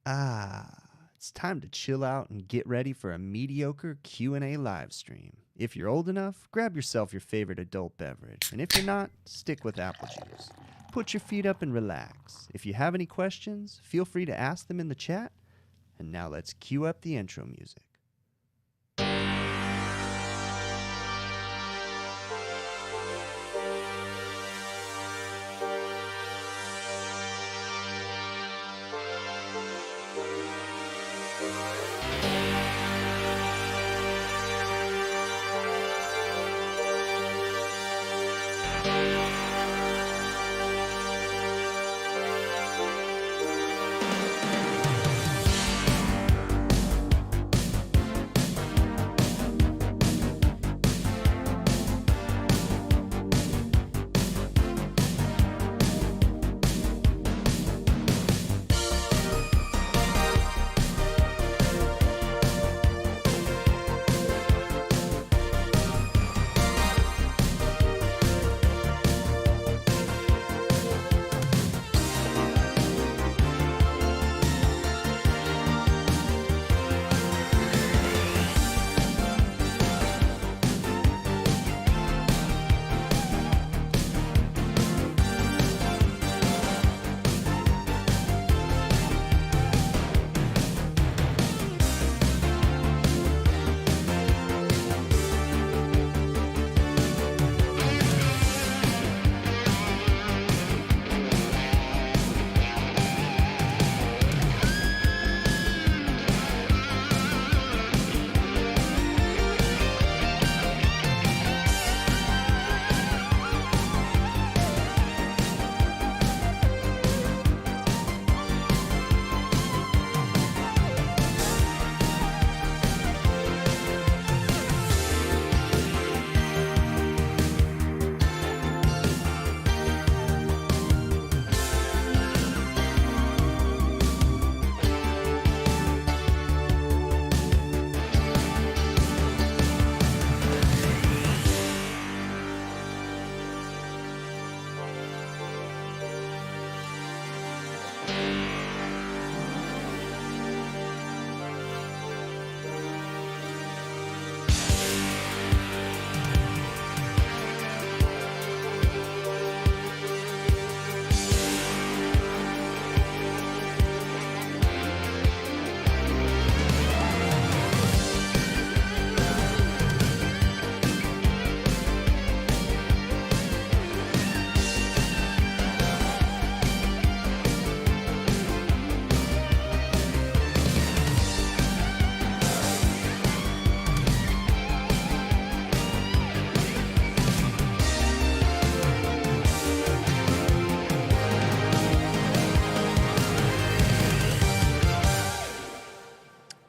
It's time to chill out and get ready for a mediocre Q&A live stream. If you're old enough, grab yourself your favorite adult beverage, and if you're not, stick with apple juice. Put your feet up and relax. If you have any questions, feel free to ask them in the chat. And now let's cue up the intro music.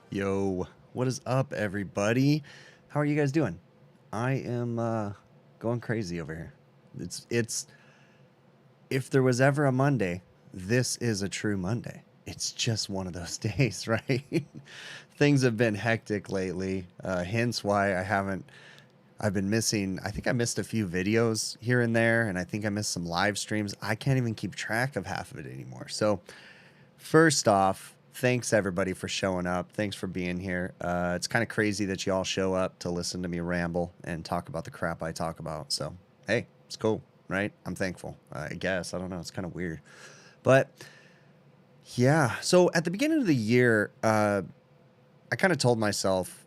Yo, what is up, everybody? How are you guys doing? I am going crazy over here. It's if there was ever a Monday, this is a true Monday. It's just one of those days, right? Things have been hectic lately, hence why I've been missing. I think I missed a few videos here and there, and I think I missed some live streams. I can't even keep track of half of it anymore. So first off, thanks everybody for showing up. Thanks for being here. It's kind of crazy that you all show up to listen to me ramble and talk about the crap I talk about. So, hey, it's cool, right? I'm thankful, I guess. I don't know. It's kind of weird. But, yeah. So, at the beginning of the year, I kind of told myself,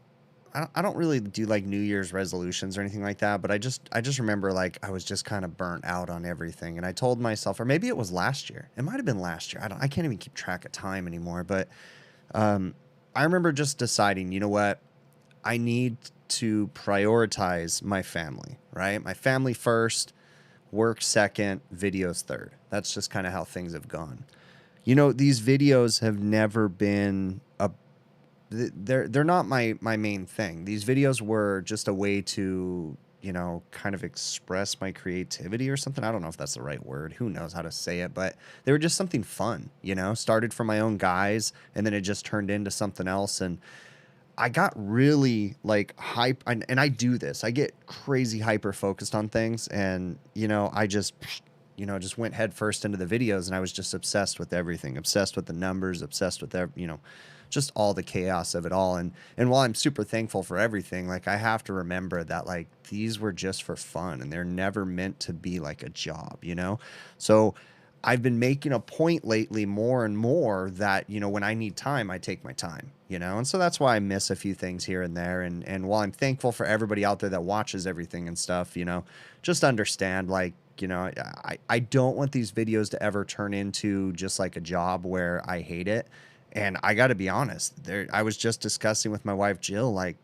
I don't really do like New Year's resolutions or anything like that, but I just remember like I was just kind of burnt out on everything, and I told myself, or maybe it was last year. It might have been last year. I can't even keep track of time anymore. But I remember just deciding, you know what, I need to prioritize my family. Right, my family first, work second, videos third. That's just kind of how things have gone. You know, these videos have never been a they're not my main thing. These videos were just a way to, you know, kind of express my creativity or something. I don't know if that's the right word. Who knows how to say it, but they were just something fun, you know, started from my own guys, and then it just turned into something else. And I got really like hype, and I do this. I get crazy hyper focused on things, and you know, I just, you know, just went head first into the videos, and I was just obsessed with everything, obsessed with the numbers, obsessed with you know, just all the chaos of it all. And while I'm super thankful for everything, like, I have to remember that, like, these were just for fun, and they're never meant to be like a job, you know? So I've been making a point lately more and more that, you know, when I need time, I take my time, you know? And so that's why I miss a few things here and there. And while I'm thankful for everybody out there that watches everything and stuff, you know, just understand, like, you know, I don't want these videos to ever turn into just like a job where I hate it. And I got to be honest, I was just discussing with my wife, Jill, like,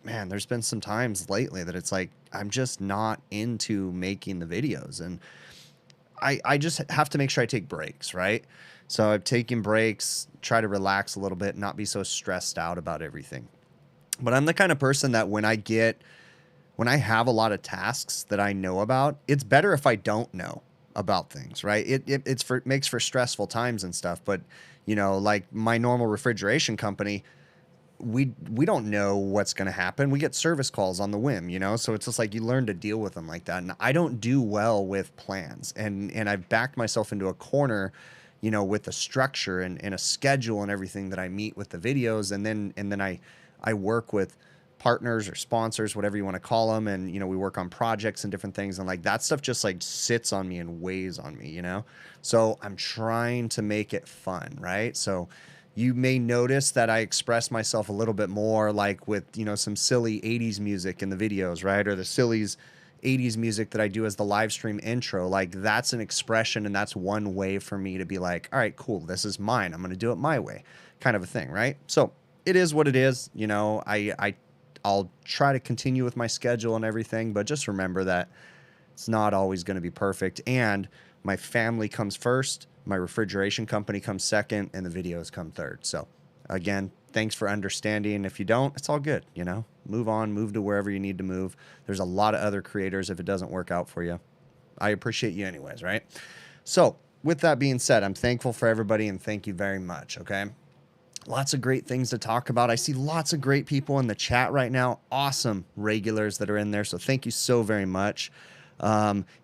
man, there's been some times lately that it's like, I'm just not into making the videos. And I just have to make sure I take breaks, right? So I'm taking breaks, try to relax a little bit, not be so stressed out about everything. But I'm the kind of person that when I have a lot of tasks that I know about, it's better if I don't know about things, right? It makes for stressful times and stuff. But, you know, like my normal refrigeration company, we don't know what's going to happen. We get service calls on the whim, you know? So it's just like you learn to deal with them like that. And I don't do well with plans. And I've backed myself into a corner, you know, with a structure and a schedule and everything that I meet with the videos. And then I work with partners or sponsors, whatever you want to call them. And, you know, we work on projects and different things. And like that stuff just like sits on me and weighs on me, you know? So I'm trying to make it fun, right? So you may notice that I express myself a little bit more, like with, you know, some silly 80s music in the videos, right? Or the silly 80s music that I do as the live stream intro. Like, that's an expression, and that's one way for me to be like, all right, cool, this is mine. I'm going to do it my way, kind of a thing, right? So it is what it is. You know, I'll try to continue with my schedule and everything, but just remember that it's not always going to be perfect. And my family comes first, my refrigeration company comes second, and the videos come third. So again, thanks for understanding. If you don't, it's all good, you know? Move on, move to wherever you need to move. There's a lot of other creators if it doesn't work out for you. I appreciate you anyways, right? So with that being said, I'm thankful for everybody, and thank you very much, okay? Lots of great things to talk about. I see lots of great people in the chat right now. Awesome regulars that are in there. So thank you so very much.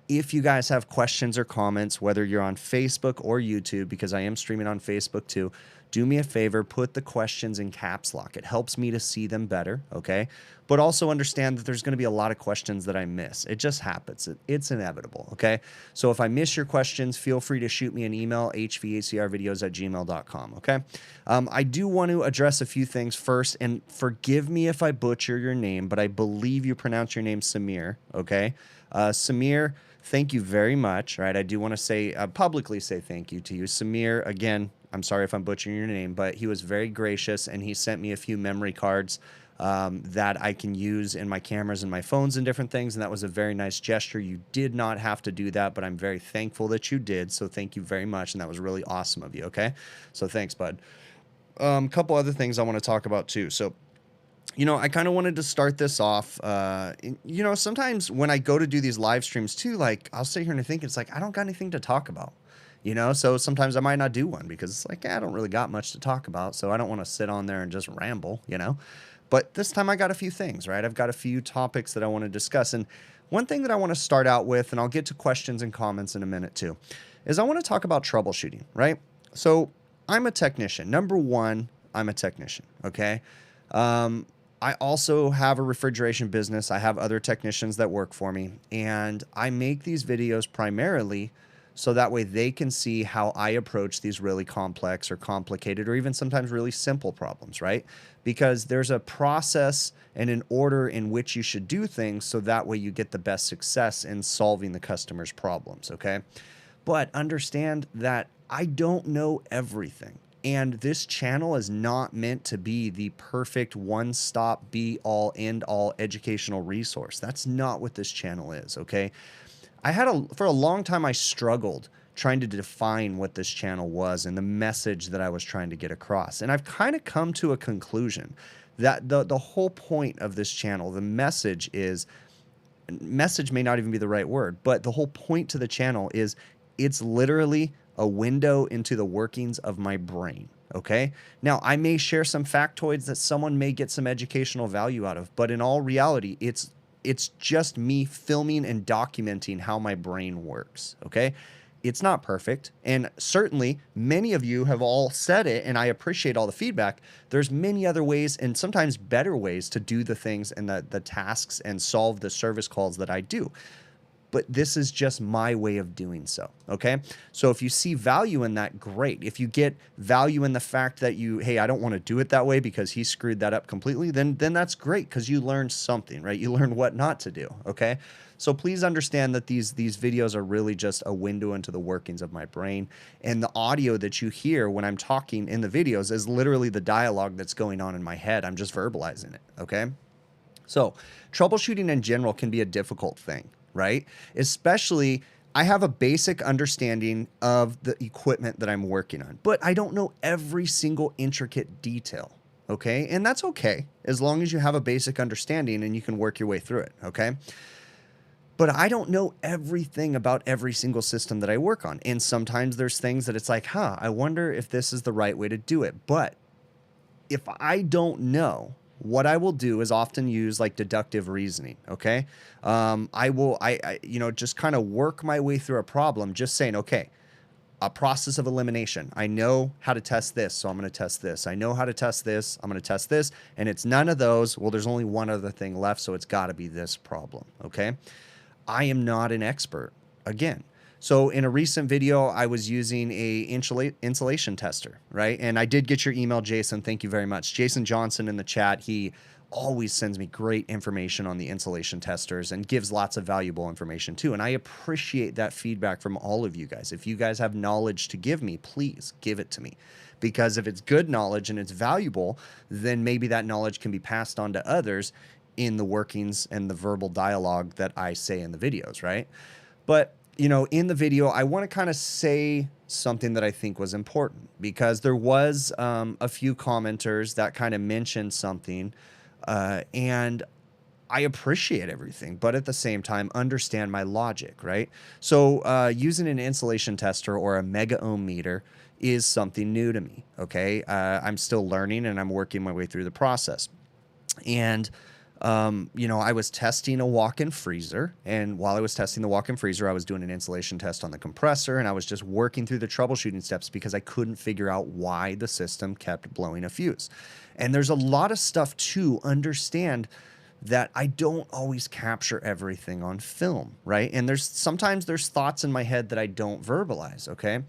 If you guys have questions or comments, whether you're on Facebook or YouTube, because I am streaming on Facebook too, do me a favor, put the questions in caps lock. It helps me to see them better, okay? But also understand that there's going to be a lot of questions that I miss. It just happens. It's inevitable, okay? So if I miss your questions, feel free to shoot me an email, hvacrvideos@gmail.com, okay? I do want to address a few things first, and forgive me if I butcher your name, but I believe you pronounce your name Samir, okay? Samir, thank you very much, right? I do want to say, publicly say thank you to you. Samir, again, I'm sorry if I'm butchering your name, but he was very gracious, and he sent me a few memory cards that I can use in my cameras and my phones and different things, and that was a very nice gesture. You did not have to do that, but I'm very thankful that you did, so thank you very much, and that was really awesome of you, okay? So thanks, bud. A couple other things I want to talk about, too. So, you know, I kind of wanted to start this off. You know, sometimes when I go to do these live streams too, like I'll sit here and think it's like, I don't got anything to talk about, you know? So sometimes I might not do one because it's like, I don't really got much to talk about. So I don't want to sit on there and just ramble, you know? But this time I got a few things, right? I've got a few topics that I want to discuss. And one thing that I want to start out with, and I'll get to questions and comments in a minute too, is I want to talk about troubleshooting, right? So I'm a technician. Number one, I'm a technician, okay? I also have a refrigeration business. I have other technicians that work for me, and I make these videos primarily so that way they can see how I approach these really complex or complicated or even sometimes really simple problems, right? Because there's a process and an order in which you should do things so that way you get the best success in solving the customer's problems, okay? But understand that I don't know everything. And this channel is not meant to be the perfect one-stop, be-all, end-all educational resource. That's not what this channel is, okay? For a long time, I struggled trying to define what this channel was and the message that I was trying to get across. And I've kind of come to a conclusion that the whole point of this channel, the message may not even be the right word, but the whole point to the channel is it's literally a window into the workings of my brain, okay? Now, I may share some factoids that someone may get some educational value out of, but in all reality, it's It's just me filming and documenting how my brain works, okay? It's not perfect, and certainly many of you have all said it, and I appreciate all the feedback. There's many other ways and sometimes better ways to do the things and the tasks and solve the service calls that I do. But this is just my way of doing so, okay? So if you see value in that, great. If you get value in the fact that hey, I don't want to do it that way because he screwed that up completely, then that's great because you learned something, right? You learned what not to do, okay? So please understand that these videos are really just a window into the workings of my brain, and the audio that you hear when I'm talking in the videos is literally the dialogue that's going on in my head. I'm just verbalizing it, okay? So troubleshooting in general can be a difficult thing, right? Especially, I have a basic understanding of the equipment that I'm working on, but I don't know every single intricate detail, okay? And that's okay, as long as you have a basic understanding and you can work your way through it, okay? But I don't know everything about every single system that I work on. And sometimes there's things that it's like, I wonder if this is the right way to do it. But if I don't know, what I will do is often use like deductive reasoning, okay? I just kind of work my way through a problem just saying, okay, a process of elimination. I know how to test this, so I'm going to test this. I know how to test this, I'm going to test this, and it's none of those. Well, there's only one other thing left, so it's got to be this problem, okay? I am not an expert, again. So in a recent video, I was using a insulation tester, right? And I did get your email, Jason. Thank you very much. Jason Johnson in the chat, he always sends me great information on the insulation testers and gives lots of valuable information too. And I appreciate that feedback from all of you guys. If you guys have knowledge to give me, please give it to me. Because if it's good knowledge and it's valuable, then maybe that knowledge can be passed on to others in the workings and the verbal dialogue that I say in the videos, right? But in the video, I want to kind of say something that I think was important, because there was a few commenters that kind of mentioned something, and I appreciate everything, but at the same time, understand my logic, right? So using an insulation tester or a mega ohm meter is something new to me, okay? I'm still learning and I'm working my way through the process. And I was testing a walk-in freezer, and while I was testing the walk-in freezer, I was doing an insulation test on the compressor, and I was just working through the troubleshooting steps because I couldn't figure out why the system kept blowing a fuse. And there's a lot of stuff to understand that I don't always capture everything on film, right? And sometimes there's thoughts in my head that I don't verbalize, okay?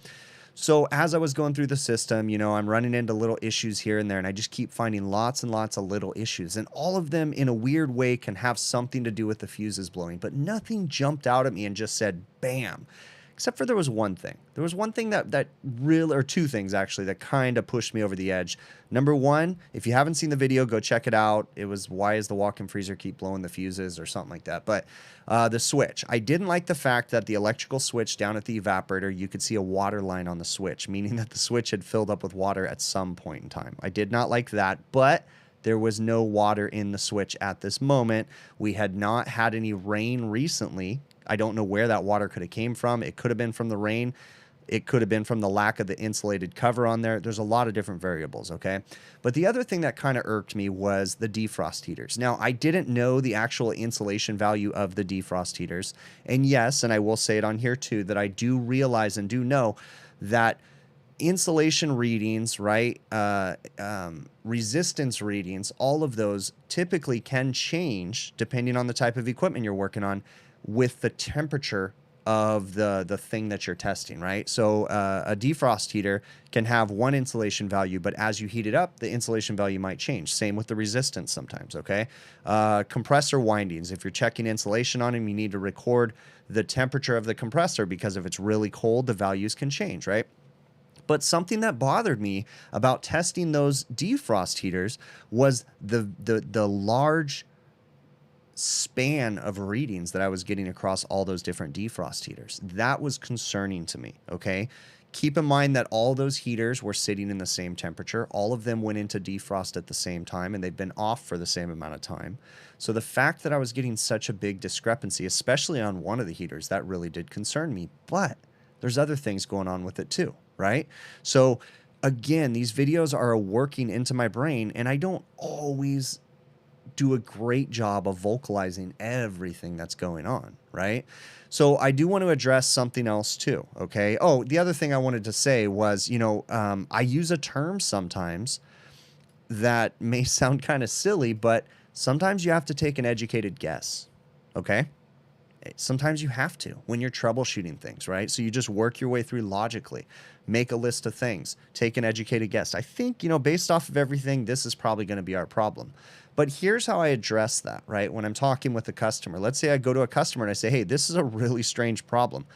So as I was going through the system, I'm running into little issues here and there, and I just keep finding lots and lots of little issues. And all of them, in a weird way, can have something to do with the fuses blowing. But nothing jumped out at me and just said, bam. Except for there was one thing. There was one thing that really, or two things actually, that kind of pushed me over the edge. Number one, if you haven't seen the video, go check it out. It was why does the walk-in freezer keep blowing the fuses or something like that. But the switch. I didn't like the fact that the electrical switch down at the evaporator, you could see a water line on the switch, meaning that the switch had filled up with water at some point in time. I did not like that, but there was no water in the switch at this moment. We had not had any rain recently. I don't know where that water could have came from. It could have been from the rain. It could have been from the lack of the insulated cover on there. There's a lot of different variables, okay? But the other thing that kind of irked me was the defrost heaters. Now, I didn't know the actual insulation value of the defrost heaters. And yes, and I will say it on here too, that I do realize and do know that insulation readings, right, resistance readings, all of those typically can change depending on the type of equipment you're working on with the temperature of the thing that you're testing, right? So a defrost heater can have one insulation value, but as you heat it up, the insulation value might change. Same with the resistance sometimes, okay? Compressor windings, if you're checking insulation on them, you need to record the temperature of the compressor, because if it's really cold, the values can change, right? But something that bothered me about testing those defrost heaters was the large span of readings that I was getting across all those different defrost heaters. That was concerning to me, okay? Keep in mind that all those heaters were sitting in the same temperature. All of them went into defrost at the same time, and they've been off for the same amount of time. So the fact that I was getting such a big discrepancy, especially on one of the heaters, that really did concern me. But there's other things going on with it too, right? So again, these videos are working into my brain, and I don't always do a great job of vocalizing everything that's going on, right? So I do want to address something else too, okay? Oh, the other thing I wanted to say was, you know, I use a term sometimes that may sound kind of silly, but sometimes you have to take an educated guess, okay? Sometimes you have to when you're troubleshooting things, right? So you just work your way through logically, make a list of things, take an educated guess. I think, you know, based off of everything, this is probably going to be our problem. But here's how I address that, right? When I'm talking with a customer, let's say I go to a customer and I say, hey, this is a really strange problem.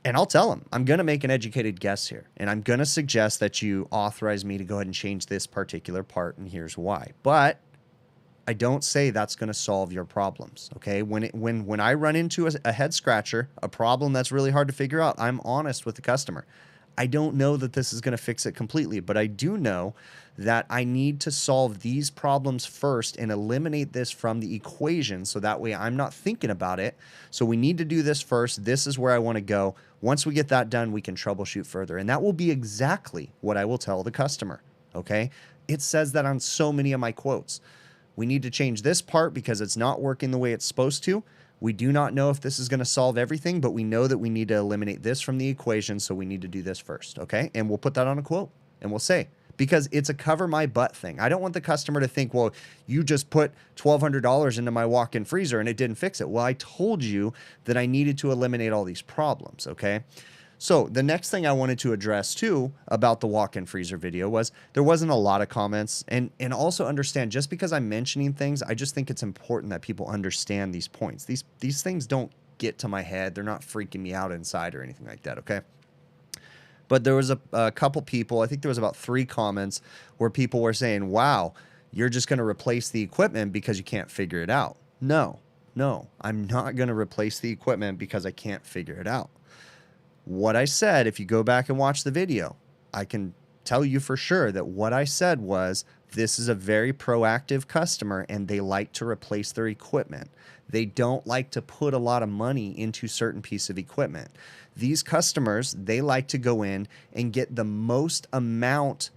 And I'll tell them, I'm going to make an educated guess here. And I'm going to suggest that you authorize me to go ahead and change this particular part. And here's why. But I don't say that's going to solve your problems, okay? When I run into a head scratcher, a problem that's really hard to figure out, I'm honest with the customer. I don't know that this is going to fix it completely, but I do know that I need to solve these problems first and eliminate this from the equation so that way I'm not thinking about it. So we need to do this first. This is where I want to go. Once we get that done, we can troubleshoot further. And that will be exactly what I will tell the customer, okay? It says that on so many of my quotes. We need to change this part because it's not working the way it's supposed to. We do not know if this is going to solve everything, but we know that we need to eliminate this from the equation, so we need to do this first, okay? And we'll put that on a quote, and we'll say, because it's a cover my butt thing. I don't want the customer to think, well, you just put $1,200 into my walk-in freezer and it didn't fix it. Well, I told you that I needed to eliminate all these problems, okay? So the next thing I wanted to address too about the walk-in freezer video was there wasn't a lot of comments, and also understand, just because I'm mentioning things, I just think it's important that people understand these points. These things don't get to my head. They're not freaking me out inside or anything like that, okay? But there was a couple people, I think there was about 3 comments where people were saying, wow, you're just going to replace the equipment because you can't figure it out. No, I'm not going to replace the equipment because I can't figure it out. What I said, if you go back and watch the video, I can tell you for sure that what I said was, this is a very proactive customer and they like to replace their equipment. They don't like to put a lot of money into certain piece of equipment. These customers, they like to go in and get the most amount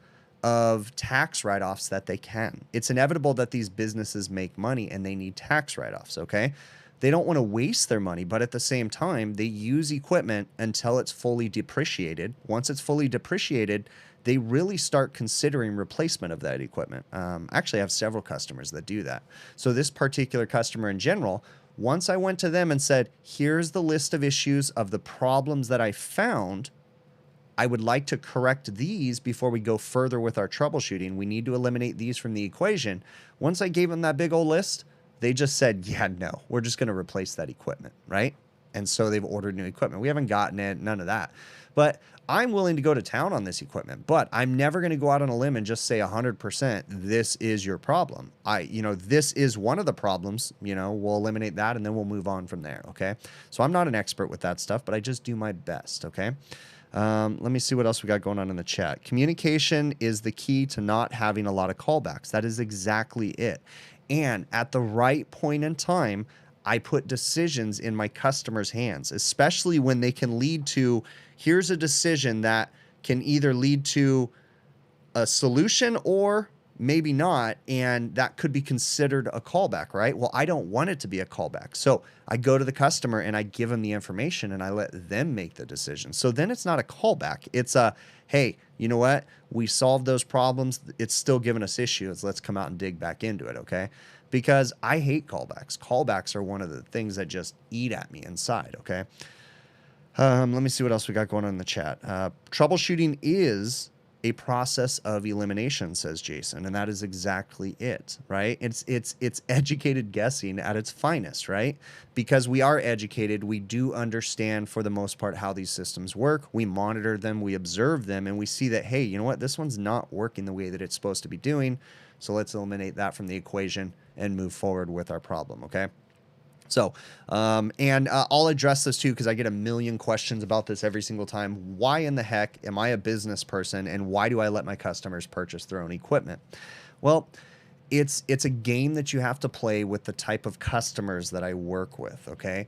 of tax write-offs that they can. It's inevitable that these businesses make money and they need tax write-offs, okay? They don't want to waste their money, but at the same time, they use equipment until it's fully depreciated. Once it's fully depreciated, they really start considering replacement of that equipment. Actually, I have several customers that do that. So this particular customer in general, once I went to them and said, here's the list of issues of the problems that I found, I would like to correct these before we go further with our troubleshooting. We need to eliminate these from the equation. Once I gave them that big old list, they just said, yeah, no, we're just going to replace that equipment, right? And so they've ordered new equipment. We haven't gotten it, none of that. But I'm willing to go to town on this equipment, but I'm never going to go out on a limb and just say 100%, this is your problem. This is one of the problems, we'll eliminate that and then we'll move on from there, okay? So I'm not an expert with that stuff, but I just do my best, okay? Let me see what else we got going on in the chat. Communication is the key to not having a lot of callbacks. That is exactly it. And at the right point in time, I put decisions in my customers' hands, especially when they can lead to, here's a decision that can either lead to a solution or maybe not, and that could be considered a callback, right? Well, I don't want it to be a callback. So I go to the customer and I give them the information and I let them make the decision. So then it's not a callback. It's a, hey, you know what? We solved those problems. It's still giving us issues. Let's come out and dig back into it, okay? Because I hate callbacks. Callbacks are one of the things that just eat at me inside, okay? Let me see what else we got going on in the chat. Troubleshooting is a process of elimination, says Jason, and that is exactly it, right? It's educated guessing at its finest, right? Because we are educated, we do understand for the most part how these systems work. We monitor them, we observe them, and we see that, hey, you know what? This one's not working the way that it's supposed to be doing, so let's eliminate that from the equation and move forward with our problem, okay? So, I'll address this too, because I get a million questions about this every single time. Why in the heck am I a business person, and why do I let my customers purchase their own equipment? Well, it's a game that you have to play with the type of customers that I work with, okay?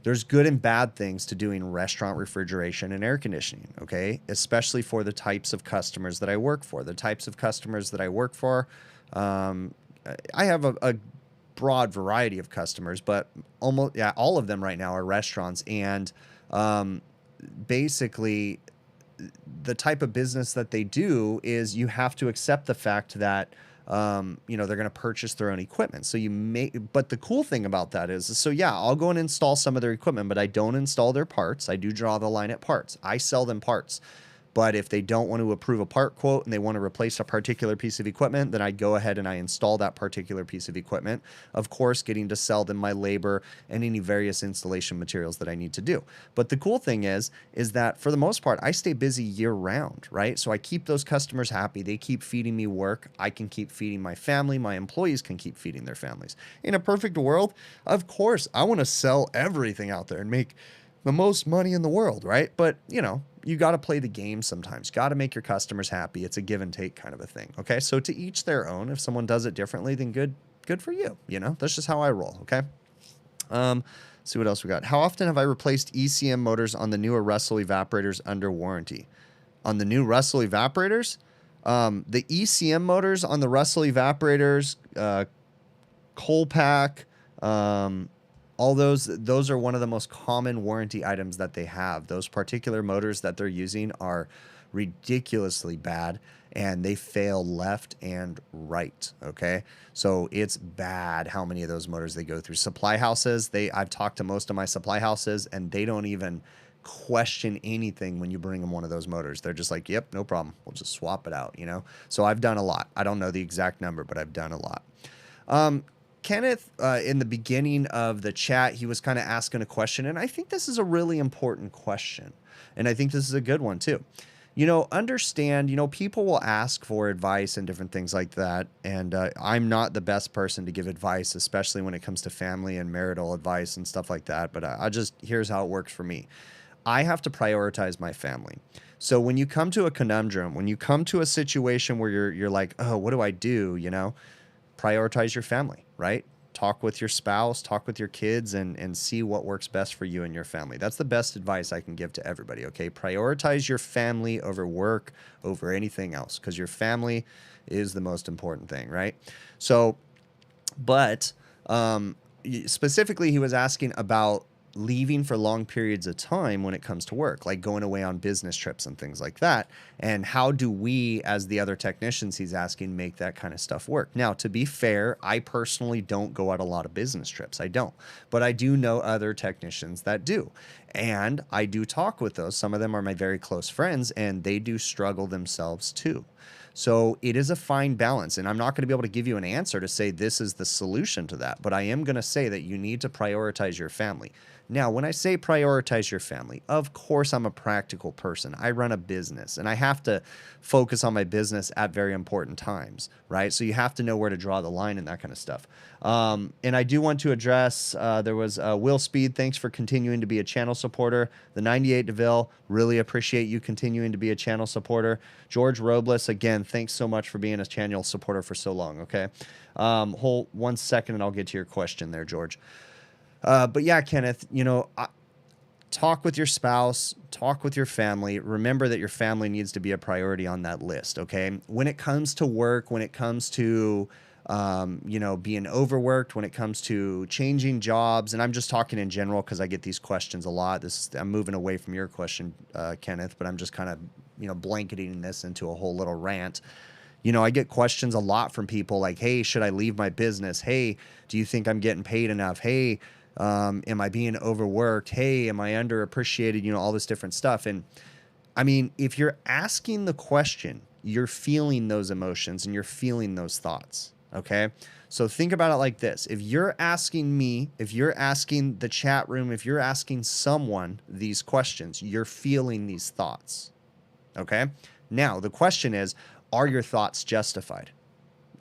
There's good and bad things to doing restaurant refrigeration and air conditioning, okay? Especially for the types of customers that I work for. The types of customers that I work for, I have a broad variety of customers, but almost, yeah, all of them right now are restaurants. And basically, the type of business that they do is you have to accept the fact that you know, they're going to purchase their own equipment. So you may, but the cool thing about that is, so yeah, I'll go and install some of their equipment, but I don't install their parts. I do draw the line at parts. I sell them parts. But if they don't want to approve a part quote and they want to replace a particular piece of equipment, then I go ahead and I install that particular piece of equipment. Of course, getting to sell them my labor and any various installation materials that I need to do. But the cool thing is that for the most part, I stay busy year round, right? So I keep those customers happy. They keep feeding me work. I can keep feeding my family. My employees can keep feeding their families. In a perfect world, of course, I want to sell everything out there and make the most money in the world, right? But, you know, you got to play the game sometimes. Got to make your customers happy. It's a give and take kind of a thing. Okay. So to each their own. If someone does it differently, then good for you. You know, that's just how I roll. Okay. See what else we got. How often have I replaced ECM motors on the newer Russell evaporators under warranty? On the new Russell evaporators, the ECM motors on the Russell evaporators, coal pack, all those are one of the most common warranty items that they have. Those particular motors that they're using are ridiculously bad, and they fail left and right. Okay, so it's bad how many of those motors they go through. Supply houses, I've talked to most of my supply houses, and they don't even question anything when you bring them one of those motors. They're just like, yep, no problem, we'll just swap it out, you know. So I've done a lot. I don't know the exact number, but I've done a lot. Kenneth, in the beginning of the chat, he was kind of asking a question, and I think this is a really important question, and I think this is a good one too. You know, understand, you know, people will ask for advice and different things like that, and I'm not the best person to give advice, especially when it comes to family and marital advice and stuff like that, but here's how it works for me. I have to prioritize my family. So when you come to a conundrum, when you come to a situation where you're like, oh, what do I do, you know? Prioritize your family, right? Talk with your spouse, talk with your kids, and see what works best for you and your family. That's the best advice I can give to everybody, okay? Prioritize your family over work, over anything else, because your family is the most important thing, right? So, but specifically, he was asking about leaving for long periods of time when it comes to work, like going away on business trips and things like that. And how do we, as the other technicians he's asking, make that kind of stuff work? Now, to be fair, I personally don't go out a lot of business trips. I don't. But I do know other technicians that do. And I do talk with those. Some of them are my very close friends, and they do struggle themselves too. So it is a fine balance, and I'm not going to be able to give you an answer to say this is the solution to that, but I am going to say that you need to prioritize your family. Now, when I say prioritize your family, of course I'm a practical person. I run a business, and I have to focus on my business at very important times, right? So you have to know where to draw the line and that kind of stuff. And I do want to address, there was Will Speed, thanks for continuing to be a channel supporter. The 98 DeVille, really appreciate you continuing to be a channel supporter. George Robles, again, thanks so much for being a channel supporter for so long, okay? Hold 1 second and I'll get to your question there, George. But yeah, Kenneth, you know, talk with your spouse, talk with your family. Remember that your family needs to be a priority on that list, okay? When it comes to work, when it comes to, you know, being overworked, when it comes to changing jobs, and I'm just talking in general because I get these questions a lot. I'm moving away from your question, Kenneth, but I'm just kind of, you know, blanketing this into a whole little rant. You know, I get questions a lot from people like, hey, should I leave my business? Hey, do you think I'm getting paid enough? Hey, am I being overworked? Hey, am I underappreciated? You know, all this different stuff. And I mean, if you're asking the question, you're feeling those emotions and you're feeling those thoughts. Okay. So think about it like this. If you're asking me, if you're asking the chat room, if you're asking someone these questions, you're feeling these thoughts. Okay. Now, the question is, are your thoughts justified?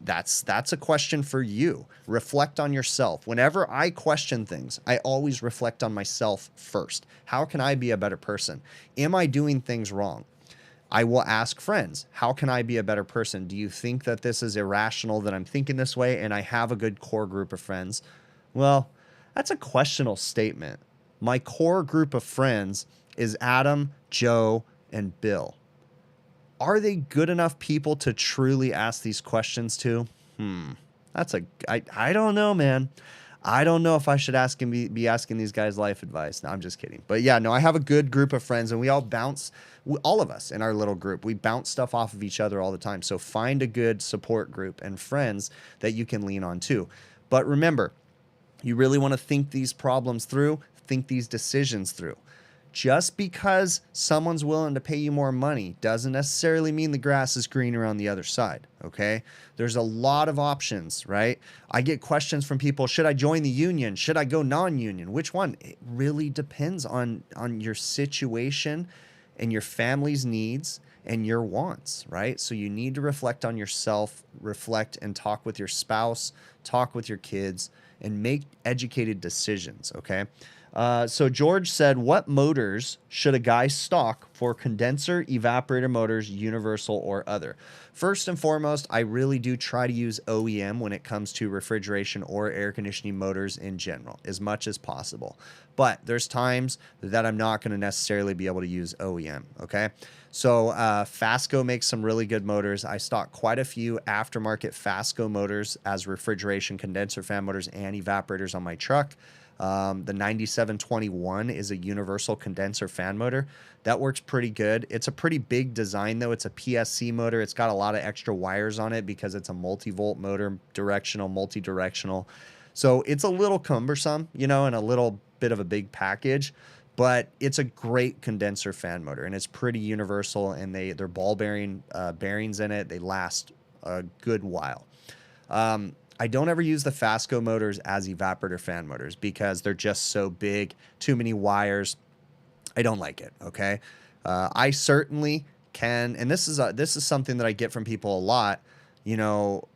That's a question for you. Reflect on yourself. Whenever I question things, I always reflect on myself first. How can I be a better person? Am I doing things wrong? I will ask friends, how can I be a better person? Do you think that this is irrational that I'm thinking this way and I have a good core group of friends? Well, that's a questionable statement. My core group of friends is Adam, Joe, and Bill. Are they good enough people to truly ask these questions to? I don't know, man. I don't know if I should be asking these guys life advice. No, I'm just kidding. But yeah, no, I have a good group of friends, and we all bounce, all of us in our little group, we bounce stuff off of each other all the time. So find a good support group and friends that you can lean on too. But remember, you really want to think these problems through, think these decisions through. Just because someone's willing to pay you more money doesn't necessarily mean the grass is greener on the other side, okay? There's a lot of options, right? I get questions from people, should I join the union? Should I go non-union? Which one? It really depends on your situation and your family's needs and your wants, right? So you need to reflect on yourself, reflect and talk with your spouse, talk with your kids, and make educated decisions, okay? So George said, what motors should a guy stock for condenser, evaporator motors, universal or other? First and foremost, I really do try to use OEM when it comes to refrigeration or air conditioning motors in general, as much as possible. But there's times that I'm not going to necessarily be able to use OEM, okay? So Fasco makes some really good motors. I stock quite a few aftermarket Fasco motors as refrigeration, condenser fan motors, and evaporators on my truck. The 9721 is a universal condenser fan motor. That works pretty good. It's a pretty big design though. It's a PSC motor. It's got a lot of extra wires on it because it's a multi-volt motor, directional, multi-directional. So it's a little cumbersome, you know, and a little bit of a big package, but it's a great condenser fan motor and it's pretty universal, and they're ball bearing bearings in it. They last a good while. I don't ever use the Fasco motors as evaporator fan motors because they're just so big, too many wires. I don't like it, okay? I certainly can, and this is something that I get from people a lot, you know,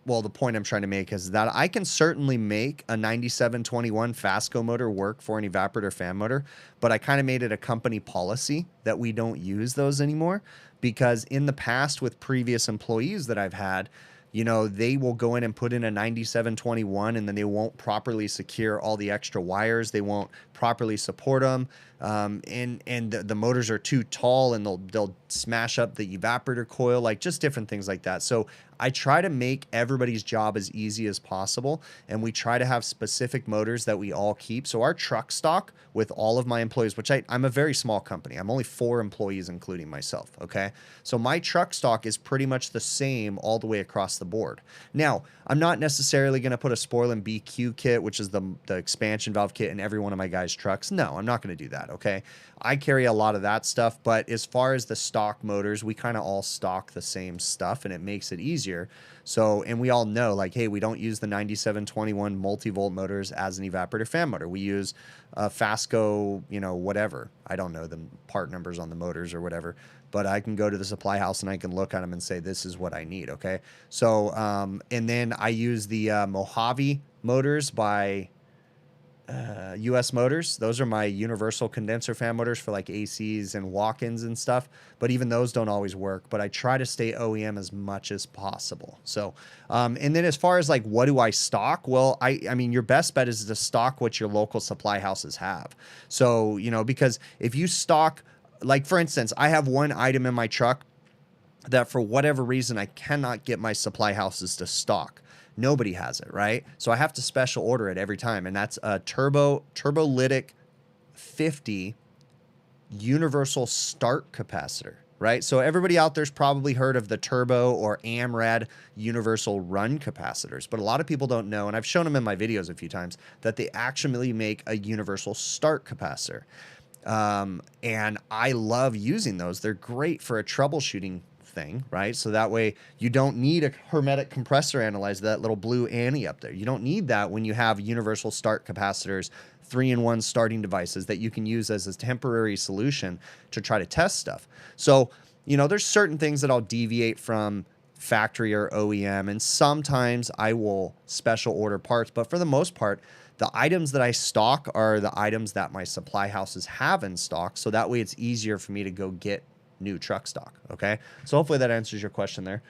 well, the point I'm trying to make is that I can certainly make a 9721 Fasco motor work for an evaporator fan motor, but I kind of made it a company policy that we don't use those anymore, because in the past with previous employees that I've had, you know, they will go in and put in a 9721 and then they won't properly secure all the extra wires. They won't properly support them. And the motors are too tall and they'll smash up the evaporator coil, like just different things like that. So I try to make everybody's job as easy as possible, and we try to have specific motors that we all keep. So our truck stock with all of my employees, which I'm a very small company. I'm only 4 employees, including myself, okay? So my truck stock is pretty much the same all the way across the board. Now, I'm not necessarily going to put a Sporlan BQ kit, which is the expansion valve kit, in every one of my guys' trucks. No, I'm not going to do that, okay? I carry a lot of that stuff, but as far as the stock motors, we kind of all stock the same stuff, and it makes it easier. So, and we all know, like, hey, we don't use the 9721 multi-volt motors as an evaporator fan motor. We use Fasco, you know, whatever. I don't know the part numbers on the motors or whatever, but I can go to the supply house and I can look at them and say, this is what I need, okay? So, and then I use the Mojave motors by US Motors. Those are my universal condenser fan motors for like ACs and walk-ins and stuff, but even those don't always work, but I try to stay OEM as much as possible. So and then as far as like what do I stock, well, I mean your best bet is to stock what your local supply houses have. So, you know, because if you stock, like for instance, I have one item in my truck that for whatever reason I cannot get my supply houses to stock. Nobody has it, right? So I have to special order it every time, and that's a turbolytic 50 universal start capacitor, right? So everybody out there's probably heard of the turbo or AMRAD universal run capacitors, but a lot of people don't know, and I've shown them in my videos a few times, that they actually make a universal start capacitor. And I love using those. They're great for a troubleshooting thing, right? So that way you don't need a hermetic compressor analyzer, that little blue Annie up there. You don't need that when you have universal start capacitors, 3-in-1 starting devices that you can use as a temporary solution to try to test stuff. So, you know, there's certain things that I'll deviate from factory or OEM, and sometimes I will special order parts, but for the most part, the items that I stock are the items that my supply houses have in stock, so that way it's easier for me to go get new truck stock, okay? So hopefully that answers your question there.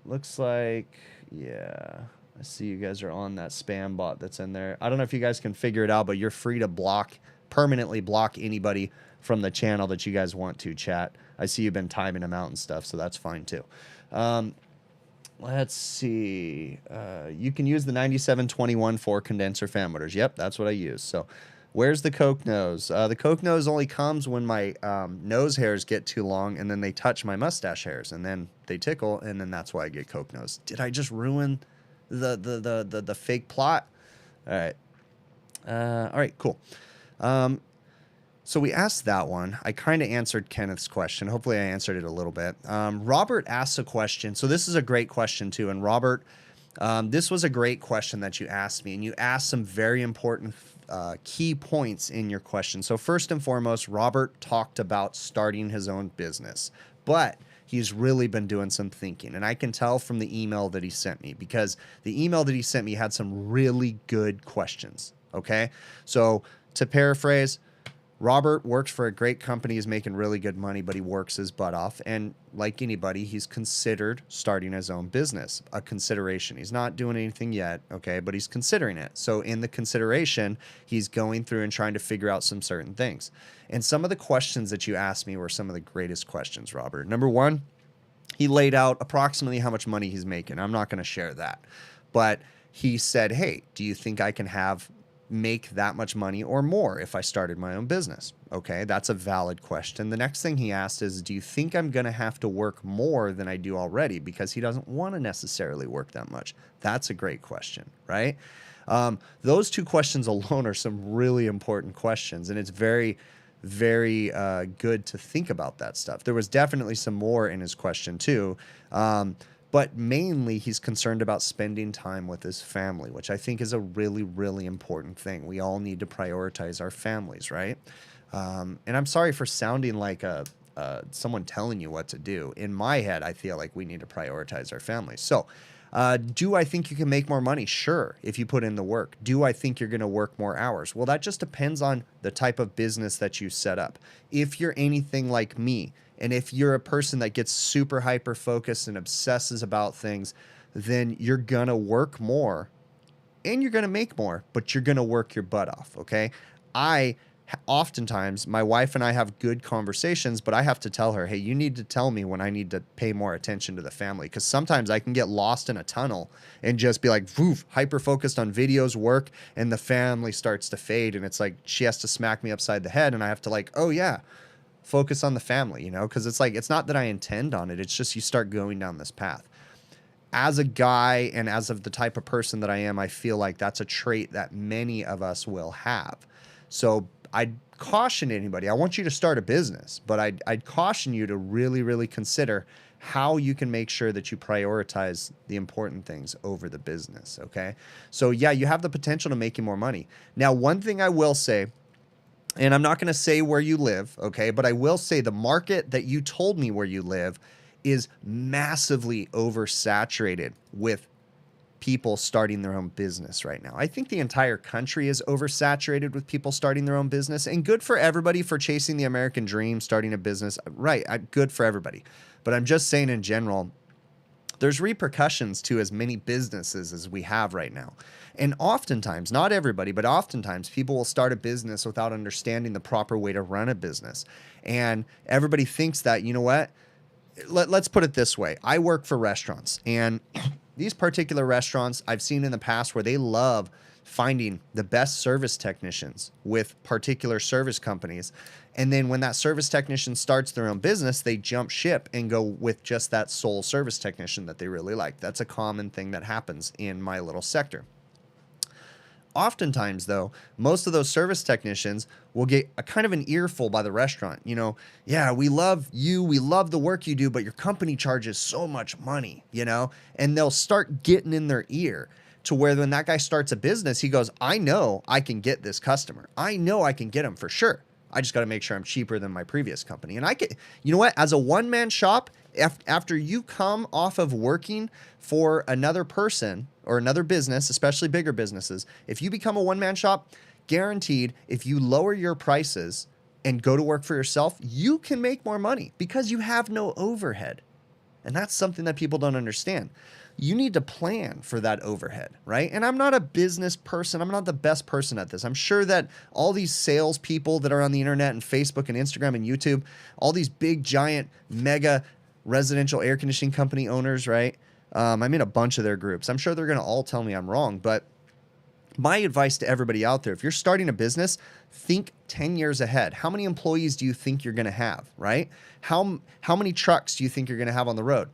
Looks like, yeah, I see you guys are on that spam bot that's in there. I don't know if you guys can figure it out, but you're free to permanently block anybody from the channel that you guys want to, chat. I see you've been timing them out and stuff, so that's fine too. Let's see. You can use the 9721 for condenser fan motors. Yep, that's what I use. So where's the Coke nose? The Coke nose only comes when my nose hairs get too long and then they touch my mustache hairs and then they tickle and then that's why I get Coke nose. Did I just ruin the fake plot? All right. All right, cool. So we asked that one. I kind of answered Kenneth's question. Hopefully I answered it a little bit. Robert asked a question. So this is a great question too. And Robert, this was a great question that you asked me. And you asked some very important key points in your question. So first and foremost, Robert talked about starting his own business. But he's really been doing some thinking. And I can tell from the email that he sent me. Because the email that he sent me had some really good questions. Okay? So to paraphrase, Robert works for a great company. He's making really good money, but he works his butt off. And like anybody, he's considered starting his own business, a consideration. He's not doing anything yet, okay, but he's considering it. So in the consideration, he's going through and trying to figure out some certain things. And some of the questions that you asked me were some of the greatest questions, Robert. Number one, he laid out approximately how much money he's making. I'm not going to share that. But he said, hey, do you think I can make that much money or more if I started my own business? Okay, that's a valid question. The next thing he asked is, do you think I'm going to have to work more than I do already? Because he doesn't want to necessarily work that much. That's a great question, right? Those two questions alone are some really important questions, and it's very, very good to think about that stuff. There was definitely some more in his question too. But mainly he's concerned about spending time with his family, which I think is a really, really important thing. We all need to prioritize our families, right? And I'm sorry for sounding like someone telling you what to do. In my head, I feel like we need to prioritize our families. So do I think you can make more money? Sure, if you put in the work. Do I think you're going to work more hours? Well, that just depends on the type of business that you set up. If you're anything like me, and if you're a person that gets super hyper focused and obsesses about things, then you're going to work more and you're going to make more, but you're going to work your butt off, okay? Oftentimes, my wife and I have good conversations, but I have to tell her, hey, you need to tell me when I need to pay more attention to the family, because sometimes I can get lost in a tunnel and just be like, woof, hyper focused on videos, work, and the family starts to fade, and it's like she has to smack me upside the head, and I have to like, oh yeah, focus on the family, you know, because it's like, it's not that I intend on it. It's just you start going down this path. As a guy and as of the type of person that I am, I feel like that's a trait that many of us will have. So I'd caution anybody. I want you to start a business, but I'd caution you to really, really consider how you can make sure that you prioritize the important things over the business, okay? So yeah, you have the potential to make you more money. Now, one thing I will say, and I'm not going to say where you live, okay? But I will say the market that you told me where you live is massively oversaturated with people starting their own business right now. I think the entire country is oversaturated with people starting their own business, and good for everybody for chasing the American dream, starting a business. Right, good for everybody. But I'm just saying in general, there's repercussions to as many businesses as we have right now. And oftentimes, not everybody, but oftentimes people will start a business without understanding the proper way to run a business. And everybody thinks that, you know what? Let's put it this way. I work for restaurants, and these particular restaurants I've seen in the past where they love finding the best service technicians with particular service companies. And then when that service technician starts their own business, they jump ship and go with just that sole service technician that they really like. That's a common thing that happens in my little sector. Oftentimes, though, most of those service technicians will get a kind of an earful by the restaurant. You know, yeah, we love you, we love the work you do, but your company charges so much money, you know? And they'll start getting in their ear to where when that guy starts a business, he goes, I know I can get this customer. I know I can get him for sure. I just got to make sure I'm cheaper than my previous company. And I can, you know what, as a one-man shop, after you come off of working for another person or another business, especially bigger businesses, if you become a one-man shop, guaranteed, if you lower your prices and go to work for yourself, you can make more money because you have no overhead. And that's something that people don't understand. You need to plan for that overhead, right? And I'm not a business person. I'm not the best person at this. I'm sure that all these salespeople that are on the internet and Facebook and Instagram and YouTube, all these big, giant, mega residential air conditioning company owners, right? I'm in a bunch of their groups. I'm sure they're going to all tell me I'm wrong, but my advice to everybody out there, if you're starting a business, think 10 years ahead. How many employees do you think you're going to have, right? How many trucks do you think you're going to have on the road?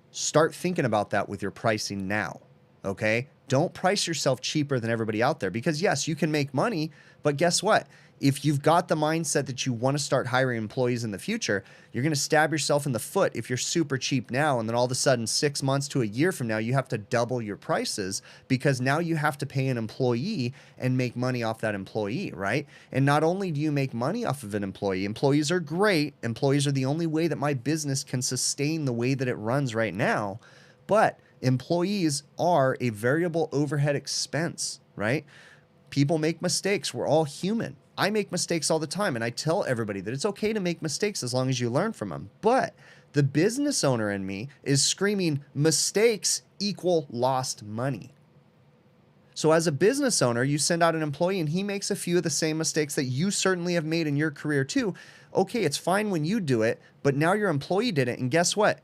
Start thinking about that with your pricing now, okay? Don't price yourself cheaper than everybody out there, because yes, you can make money, but guess what? If you've got the mindset that you want to start hiring employees in the future, you're going to stab yourself in the foot if you're super cheap now, and then all of a sudden 6 months to a year from now, you have to double your prices because now you have to pay an employee and make money off that employee, right? And not only do you make money off of an employee, employees are great. Employees are the only way that my business can sustain the way that it runs right now, but employees are a variable overhead expense, right? People make mistakes. We're all human. I make mistakes all the time, and I tell everybody that it's okay to make mistakes as long as you learn from them. But the business owner in me is screaming, mistakes equal lost money. So as a business owner, you send out an employee and he makes a few of the same mistakes that you certainly have made in your career too. Okay, it's fine when you do it, but now your employee did it. And guess what?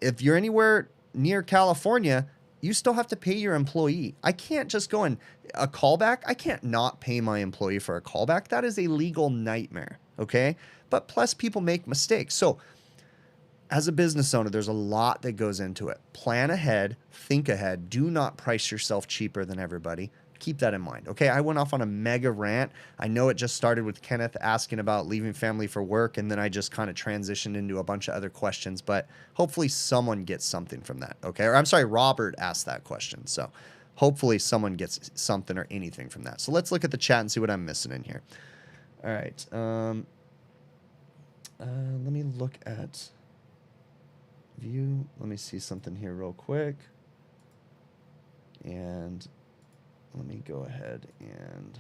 If you're anywhere near California, you still have to pay your employee. I can't just go and a callback. I can't not pay my employee for a callback. That is a legal nightmare. Okay. But plus people make mistakes. So as a business owner, there's a lot that goes into it. Plan ahead, think ahead. Do not price yourself cheaper than everybody. Keep that in mind. Okay, I went off on a mega rant. I know it just started with Kenneth asking about leaving family for work, and then I just kind of transitioned into a bunch of other questions, but hopefully someone gets something from that, okay? Or I'm sorry, Robert asked that question, so hopefully someone gets something or anything from that. So let's look at the chat and see what I'm missing in here. All right, let me look at view. Let me see something here real quick. And let me go ahead and...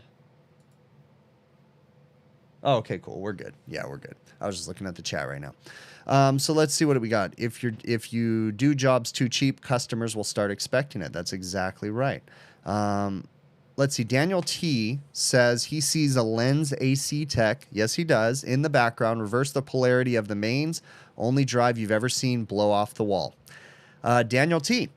Oh, okay, cool. We're good. Yeah, we're good. I was just looking at the chat right now. So let's see what we got. If you do jobs too cheap, customers will start expecting it. That's exactly right. Let's see. Daniel T says he sees a lens AC tech. Yes, he does. In the background, reverse the polarity of the mains. Only drive you've ever seen blow off the wall. Daniel T.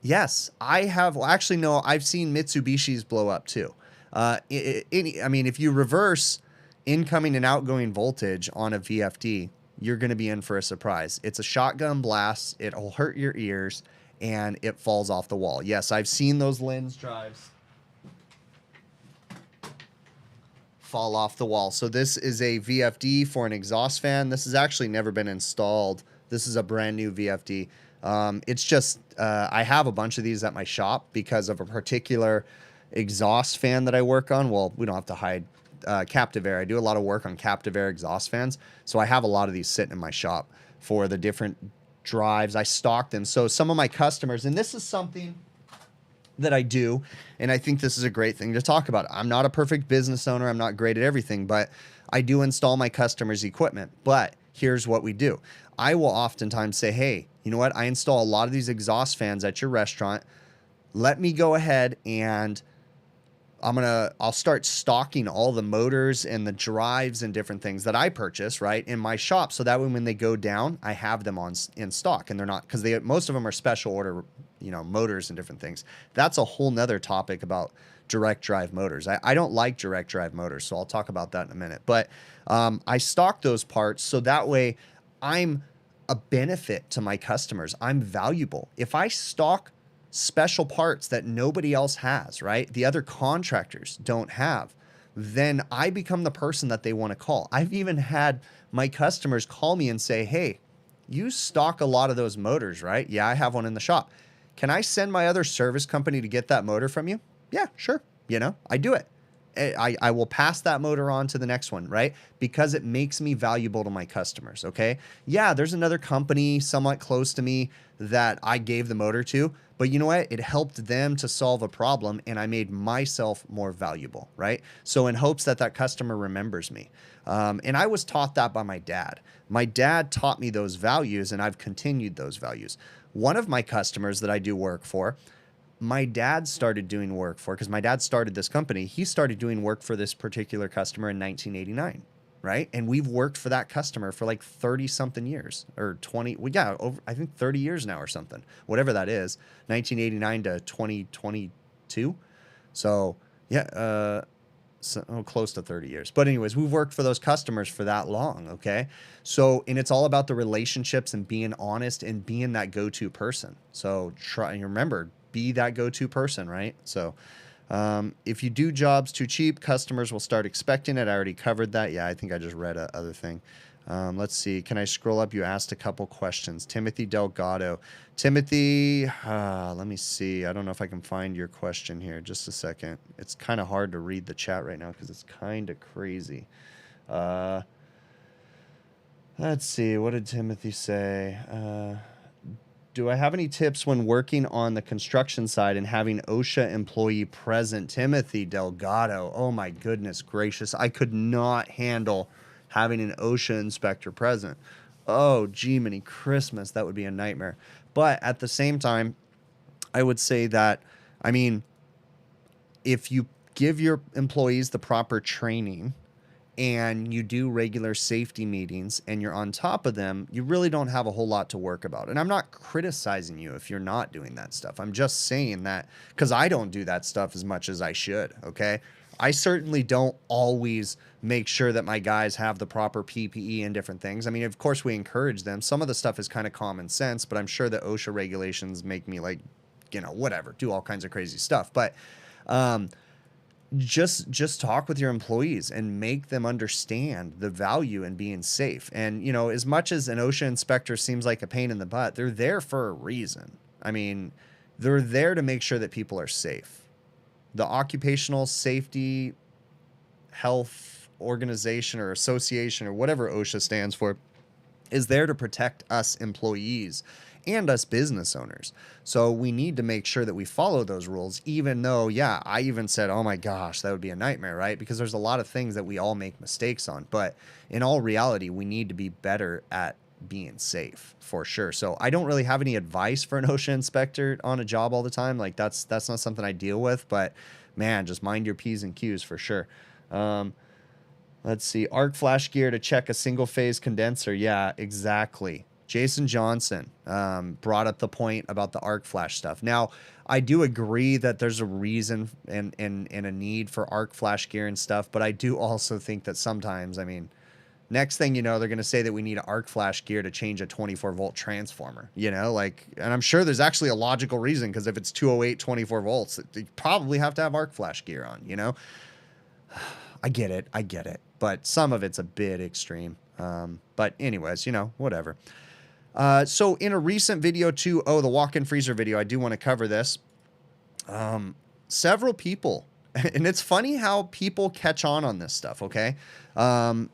Yes, I have. Well, actually, no, I've seen Mitsubishis blow up too. I mean, if you reverse incoming and outgoing voltage on a VFD, you're going to be in for a surprise. It's a shotgun blast. It'll hurt your ears, and it falls off the wall. Yes, I've seen those lens drives fall off the wall. So this is a VFD for an exhaust fan. This has actually never been installed. This is a brand new VFD. It's just, I have a bunch of these at my shop because of a particular exhaust fan that I work on. Well, we don't have to hide, Captive Air. I do a lot of work on Captive Air exhaust fans. So I have a lot of these sitting in my shop for the different drives. I stock them. So some of my customers, and this is something that I do, and I think this is a great thing to talk about. I'm not a perfect business owner. I'm not great at everything, but I do install my customers' equipment. But here's what we do. I will oftentimes say, hey, you know what? I install a lot of these exhaust fans at your restaurant. Let me go ahead and I'll start stocking all the motors and the drives and different things that I purchase, right, in my shop. So that way when they go down, I have them in stock, and they're not, because most of them are special order, you know, motors and different things. That's a whole nother topic about direct drive motors. I don't like direct drive motors, so I'll talk about that in a minute. But I stock those parts so that way I'm a benefit to my customers. I'm valuable. If I stock special parts that nobody else has, right, the other contractors don't have, then I become the person that they want to call. I've even had my customers call me and say, hey, you stock a lot of those motors, right? Yeah, I have one in the shop. Can I send my other service company to get that motor from you? Yeah, sure. You know, I do it. I will pass that motor on to the next one, right? Because it makes me valuable to my customers, okay? Yeah, there's another company somewhat close to me that I gave the motor to, but you know what? It helped them to solve a problem, and I made myself more valuable, right? So in hopes that that customer remembers me. And I was taught that by my dad. My dad taught me those values, and I've continued those values. One of my customers that I do work for, my dad started doing work for, because my dad started this company. He started doing work for this particular customer in 1989. right? And we've worked for that customer for like 30 something years or 20, well, yeah, over, I think 30 years now or something, whatever that is, 1989 to 2022. So yeah, so, close to 30 years. But anyways, we've worked for those customers for that long. Okay. So, and it's all about the relationships and being honest and being that go-to person. So try and remember, be that go-to person, right? So, if you do jobs too cheap, customers will start expecting it. I already covered that. Yeah, I think I just read a other thing. Let's see. Can I scroll up? You asked a couple questions. Timothy Delgado. Timothy, let me see. I don't know if I can find your question here. Just a second. It's kind of hard to read the chat right now because it's kind of crazy. Let's see. What did Timothy say? Do I have any tips when working on the construction side and having OSHA employee present? Timothy Delgado. Oh my goodness gracious. I could not handle having an OSHA inspector present. Oh, gee, many Christmas. That would be a nightmare. But at the same time, I would say that, I mean, if you give your employees the proper training and you do regular safety meetings and you're on top of them, you really don't have a whole lot to work about. And I'm not criticizing you if you're not doing that stuff. I'm just saying that because I don't do that stuff as much as I should. Okay. I certainly don't always make sure that my guys have the proper PPE and different things. I mean, of course we encourage them. Some of the stuff is kind of common sense, but I'm sure that OSHA regulations make me like, you know, whatever, do all kinds of crazy stuff. But, just talk with your employees and make them understand the value in being safe. And, you know, as much as an OSHA inspector seems like a pain in the butt, they're there for a reason. I mean, they're there to make sure that people are safe. The Occupational Safety Health Organization or Association or whatever OSHA stands for is there to protect us employees and us business owners. So we need to make sure that we follow those rules, even though, yeah, I even said, oh my gosh, that would be a nightmare, right? Because there's a lot of things that we all make mistakes on. But in all reality, we need to be better at being safe for sure. So I don't really have any advice for an OSHA inspector on a job all the time. Like that's not something I deal with, but man, just mind your P's and Q's for sure. Let's see. Arc flash gear to check a single phase condenser. Yeah, exactly. Jason Johnson brought up the point about the arc flash stuff. Now, I do agree that there's a reason and a need for arc flash gear and stuff, but I do also think that sometimes, I mean, next thing you know, they're going to say that we need arc flash gear to change a 24-volt transformer, you know, like, and I'm sure there's actually a logical reason because if it's 208, 24 volts, you probably have to have arc flash gear on, you know. I get it. But some of it's a bit extreme. But anyways, you know, whatever. So in a recent video too, the walk-in freezer video, I do want to cover this. Several people, and it's funny how people catch on this stuff, okay? I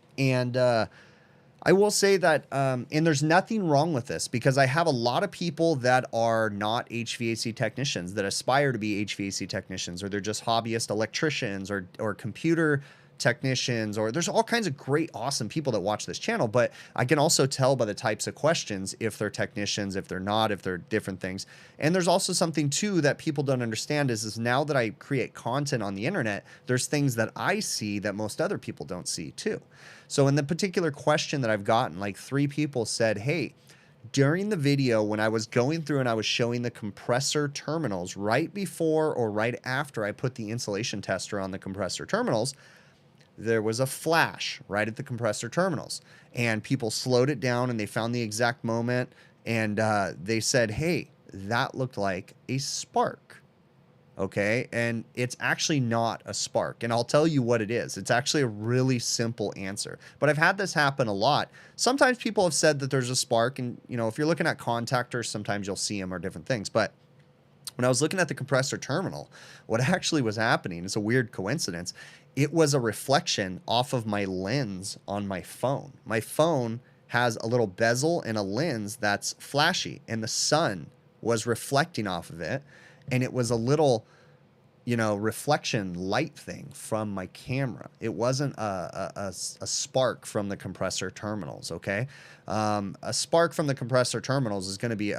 will say that, and there's nothing wrong with this because I have a lot of people that are not HVAC technicians that aspire to be HVAC technicians, or they're just hobbyist electricians or computer technicians, or there's all kinds of great, awesome people that watch this channel. But I can also tell by the types of questions if they're technicians, if they're not, if they're different things. And there's also something too that people don't understand is now that I create content on the internet, there's things that I see that most other people don't see too. So in the particular question that I've gotten, like 3 people said, hey, during the video when I was going through and I was showing the compressor terminals right before or right after I put the insulation tester on the compressor terminals, there was a flash right at the compressor terminals, and people slowed it down and they found the exact moment, and they said, hey, that looked like a spark. Okay, and it's actually not a spark, and I'll tell you what it is. It's actually a really simple answer, but I've had this happen a lot. Sometimes people have said that there's a spark, and you know, if you're looking at contactors, sometimes you'll see them or different things. But when I was looking at the compressor terminal, what actually was happening, it's a weird coincidence, it was a reflection off of my lens on my phone. My phone has a little bezel and a lens that's flashy, and the sun was reflecting off of it, and it was a little, you know, reflection light thing from my camera. It wasn't a spark from the compressor terminals, okay? A spark from the compressor terminals is going to be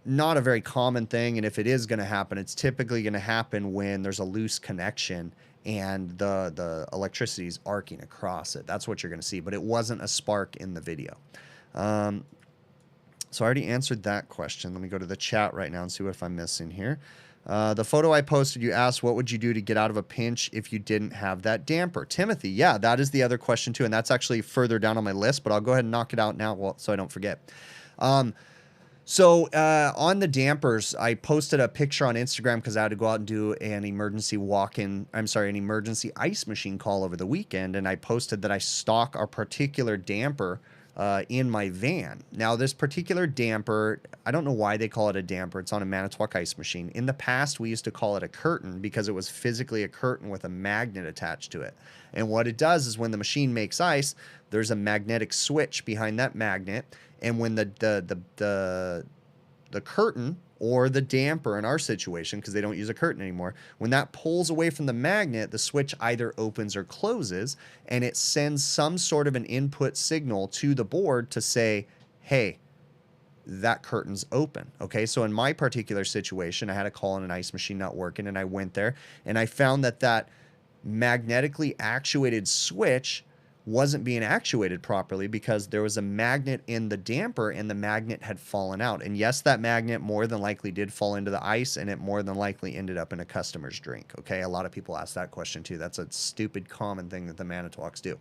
not a very common thing, and if it is going to happen, it's typically going to happen when there's a loose connection and the electricity is arcing across it. That's what you're going to see, but it wasn't a spark in the video. So I already answered that question. Let me go to the chat right now and see what if I'm missing here. The photo I posted, you asked, what would you do to get out of a pinch if you didn't have that damper? Timothy, yeah, that is the other question too, and that's actually further down on my list, but I'll go ahead and knock it out now so I don't forget. So on the dampers, I posted a picture on Instagram because I had to go out and do an emergency an emergency ice machine call over the weekend, and I posted that I stock a particular damper in my van. Now, this particular damper, I don't know why they call it a damper. It's on a Manitowoc ice machine. In the past, we used to call it a curtain because it was physically a curtain with a magnet attached to it. And what it does is when the machine makes ice, there's a magnetic switch behind that magnet. And when the curtain, or the damper in our situation, because they don't use a curtain anymore, when that pulls away from the magnet, the switch either opens or closes, and it sends some sort of an input signal to the board to say, hey, that curtain's open. Okay, so in my particular situation, I had a call on an ice machine not working, and I went there, and I found that magnetically actuated switch wasn't being actuated properly because there was a magnet in the damper and the magnet had fallen out. And yes, that magnet more than likely did fall into the ice, and it more than likely ended up in a customer's drink. Okay, a lot of people ask that question too. That's a stupid common thing that the Manitowocs do.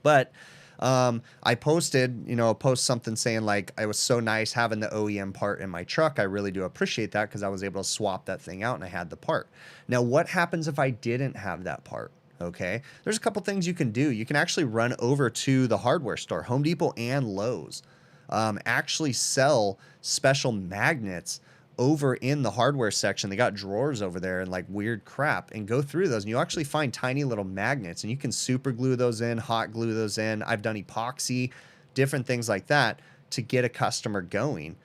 But I posted, post something saying like, it was so nice having the OEM part in my truck. I really do appreciate that because I was able to swap that thing out and I had the part. Now, what happens if I didn't have that part? Okay, there's a couple things you can do. You can actually run over to the hardware store. Home Depot and Lowe's actually sell special magnets over in the hardware section. They got drawers over there and like weird crap, and go through those and you actually find tiny little magnets, and you can super glue those in, hot glue those in. I've done epoxy, different things like that to get a customer going.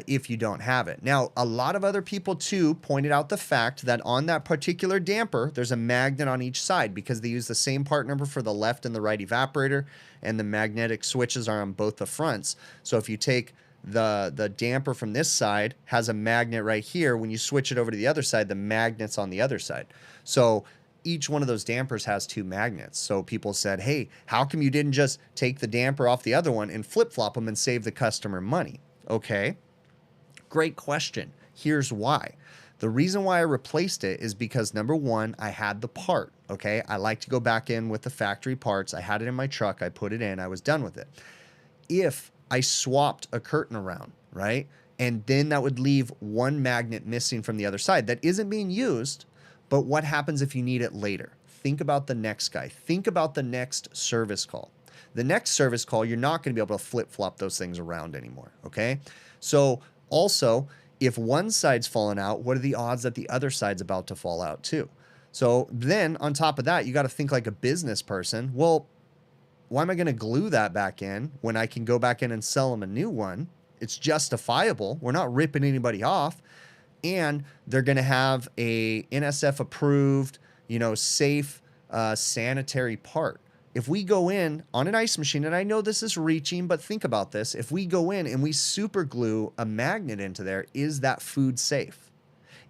If you don't have it. Now, a lot of other people too pointed out the fact that on that particular damper, there's a magnet on each side because they use the same part number for the left and the right evaporator, and the magnetic switches are on both the fronts. So if you take the damper from this side, has a magnet right here. When you switch it over to the other side, the magnet's on the other side. So each one of those dampers has two magnets. So people said, hey, how come you didn't just take the damper off the other one and flip-flop them and save the customer money? Okay, great question. Here's why. The reason why I replaced it is because, number one, I had the part, okay? I like to go back in with the factory parts. I had it in my truck. I put it in. I was done with it. If I swapped a curtain around, right, and then that would leave one magnet missing from the other side that isn't being used, but what happens if you need it later? Think about the next guy. Think about the next service call. The next service call, you're not going to be able to flip-flop those things around anymore, okay? So also, if one side's fallen out, what are the odds that the other side's about to fall out too? So then on top of that, you got to think like a business person. Well, why am I going to glue that back in when I can go back in and sell them a new one? It's justifiable. We're not ripping anybody off. And they're going to have a NSF approved, safe, sanitary part. If we go in on an ice machine, and I know this is reaching, but think about this. If we go in and we super glue a magnet into there, is that food safe?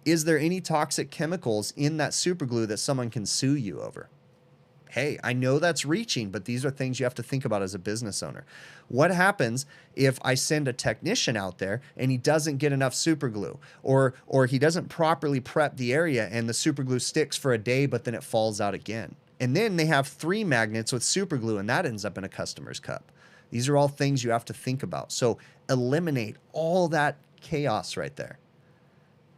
Is there any toxic chemicals in that super glue that someone can sue you over? Hey, I know that's reaching, but these are things you have to think about as a business owner. What happens if I send a technician out there and he doesn't get enough super glue, or he doesn't properly prep the area and the super glue sticks for a day, but then it falls out again? And then they have 3 magnets with super glue, and that ends up in a customer's cup. These are all things you have to think about. So eliminate all that chaos right there.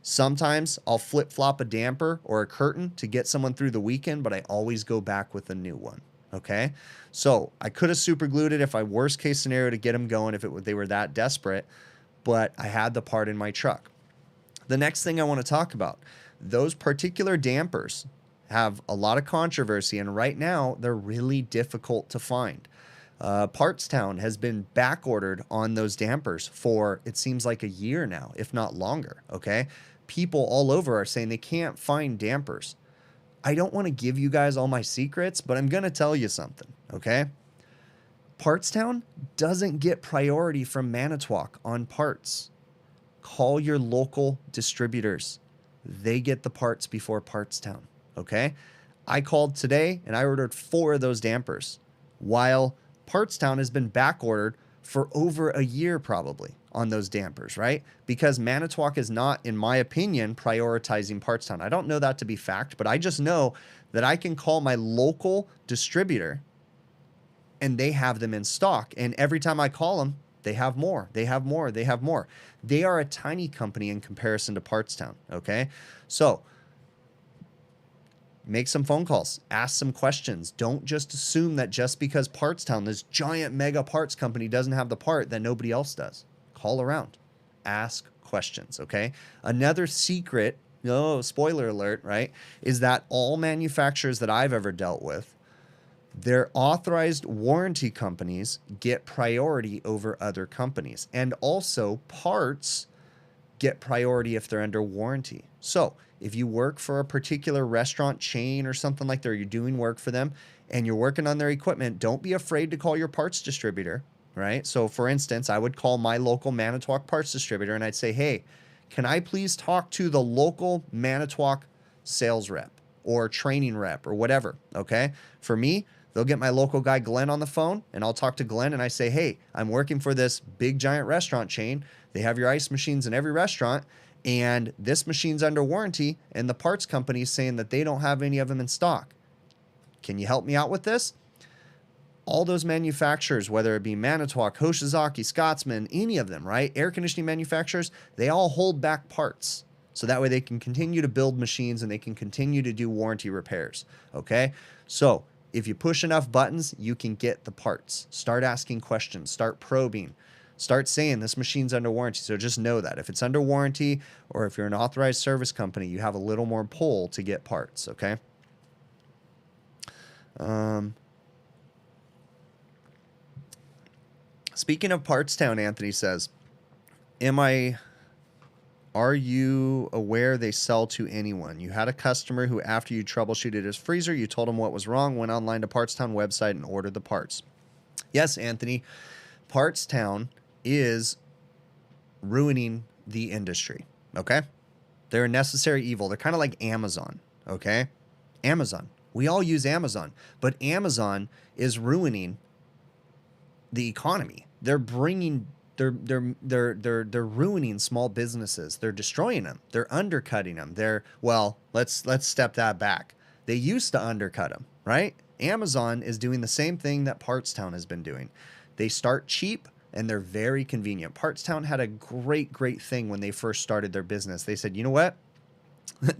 Sometimes I'll flip-flop a damper or a curtain to get someone through the weekend, but I always go back with a new one, okay? So I could have super glued it if I worst case scenario to get them going if they were that desperate, but I had the part in my truck. The next thing I want to talk about, those particular dampers have a lot of controversy, and right now they're really difficult to find. Partstown has been back ordered on those dampers for, it seems like, a year now, if not longer, okay? People all over are saying they can't find dampers. I don't want to give you guys all my secrets, but I'm going to tell you something, okay? Partstown doesn't get priority from Manitowoc on parts. Call your local distributors. They get the parts before Partstown. Okay, I called today and I ordered 4 of those dampers, while Partstown has been back ordered for over a year probably on those dampers, right? Because Manitowoc is not, in my opinion, prioritizing Partstown. I don't know that to be fact, but I just know that I can call my local distributor and they have them in stock. And every time I call them, they have more, they have more, they have more. They are a tiny company in comparison to Partstown, okay? So make some phone calls, ask some questions. Don't just assume that just because Partstown, this giant mega parts company, doesn't have the part, that nobody else does. Call around, ask questions, okay? Another secret, no, spoiler alert, right, is that all manufacturers that I've ever dealt with, their authorized warranty companies get priority over other companies. And also parts get priority if they're under warranty. So if you work for a particular restaurant chain or something like that, or you're doing work for them and you're working on their equipment, don't be afraid to call your parts distributor, right? So for instance, I would call my local Manitowoc parts distributor and I'd say, hey, can I please talk to the local Manitowoc sales rep or training rep or whatever, okay? For me, they'll get my local guy, Glenn, on the phone, and I'll talk to Glenn and I say, hey, I'm working for this big giant restaurant chain. They have your ice machines in every restaurant, and this machine's under warranty, and the parts company is saying that they don't have any of them in stock. Can you help me out with this? All those manufacturers, whether it be Manitowoc, Hoshizaki, Scotsman, any of them, right? Air conditioning manufacturers, they all hold back parts. So that way they can continue to build machines and they can continue to do warranty repairs, okay? So if you push enough buttons, you can get the parts. Start asking questions, start probing, start saying this machine's under warranty. So just know that if it's under warranty or if you're an authorized service company, you have a little more pull to get parts, okay? Speaking of Partstown, Anthony says, are you aware they sell to anyone? You had a customer who, after you troubleshooted his freezer, you told him what was wrong, went online to Partstown website and ordered the parts. Yes, Anthony, Partstown is ruining the industry, okay? They're a necessary evil. They're kind of like Amazon, okay? Amazon. We all use Amazon, but Amazon is ruining the economy. They're bringing they're ruining small businesses. They're destroying them. They're undercutting them. Let's step that back. They used to undercut them, right? Amazon is doing the same thing that Partstown has been doing. They start cheap and they're very convenient. Partstown had a great thing when they first started their business. They said, you know what?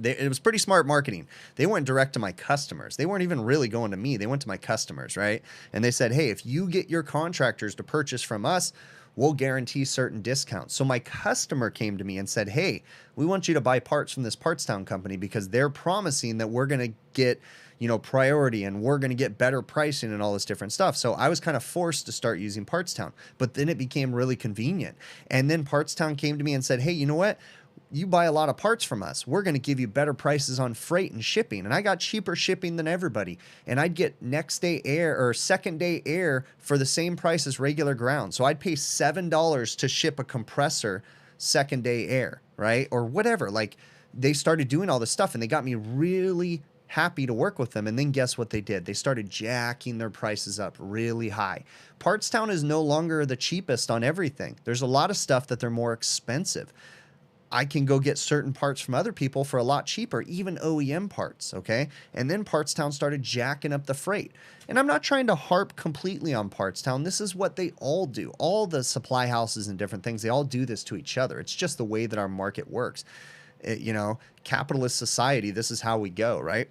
It was pretty smart marketing. They went direct to my customers. They weren't even really going to me. They went to my customers, right? And they said, hey, if you get your contractors to purchase from us, we'll guarantee certain discounts. So my customer came to me and said, hey, we want you to buy parts from this Partstown company because they're promising that we're going to get, you know, priority and we're going to get better pricing and all this different stuff. So I was kind of forced to start using Partstown, but then it became really convenient. And then Partstown came to me and said, hey, you know what? You buy a lot of parts from us. We're going to give you better prices on freight and shipping. And I got cheaper shipping than everybody. And I'd get next day air or second day air for the same price as regular ground. So I'd pay $7 to ship a compressor second day air, right? Or whatever. Like, they started doing all this stuff and they got me really happy to work with them. And then guess what they did? They started jacking their prices up really high. Partstown is no longer the cheapest on everything. There's a lot of stuff that they're more expensive. I can go get certain parts from other people for a lot cheaper, even OEM parts, okay? And then Partstown started jacking up the freight. And I'm not trying to harp completely on Partstown. This is what they all do. All the supply houses and different things, they all do this to each other. It's just the way that our market works. You know, capitalist society, this is how we go, right?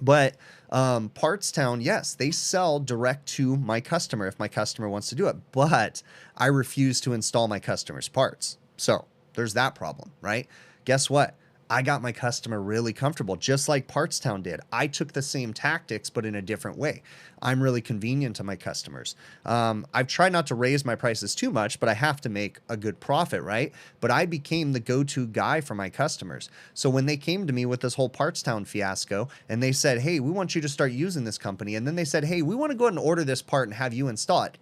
But Partstown, yes, they sell direct to my customer if my customer wants to do it. But I refuse to install my customer's parts. So there's that problem, right? Guess what? I got my customer really comfortable, just like Partstown did. I took the same tactics, but in a different way. I'm really convenient to my customers. I've tried not to raise my prices too much, but I have to make a good profit, right? But I became the go-to guy for my customers. So when they came to me with this whole Partstown fiasco and they said, hey, we want you to start using this company. And then they said, hey, we want to go ahead and order this part and have you install it.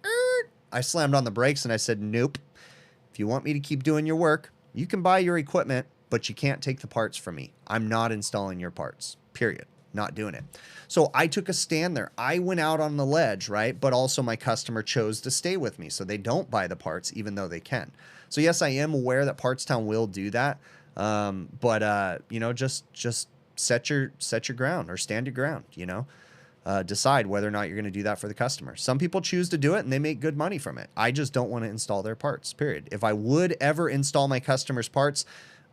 I slammed on the brakes and I said, nope. If you want me to keep doing your work, you can buy your equipment, but you can't take the parts from me. I'm not installing your parts, period. not doing it. So I took a stand there. I went out on the ledge, right? But also my customer chose to stay with me. So they don't buy the parts, even though they can. So yes, I am aware that Partstown will do that. But you know, just set your ground, or stand your ground, you know. Decide whether or not you're going to do that for the customer. Some people choose to do it and they make good money from it. I just don't want to install their parts, period. If I would ever install my customers' parts,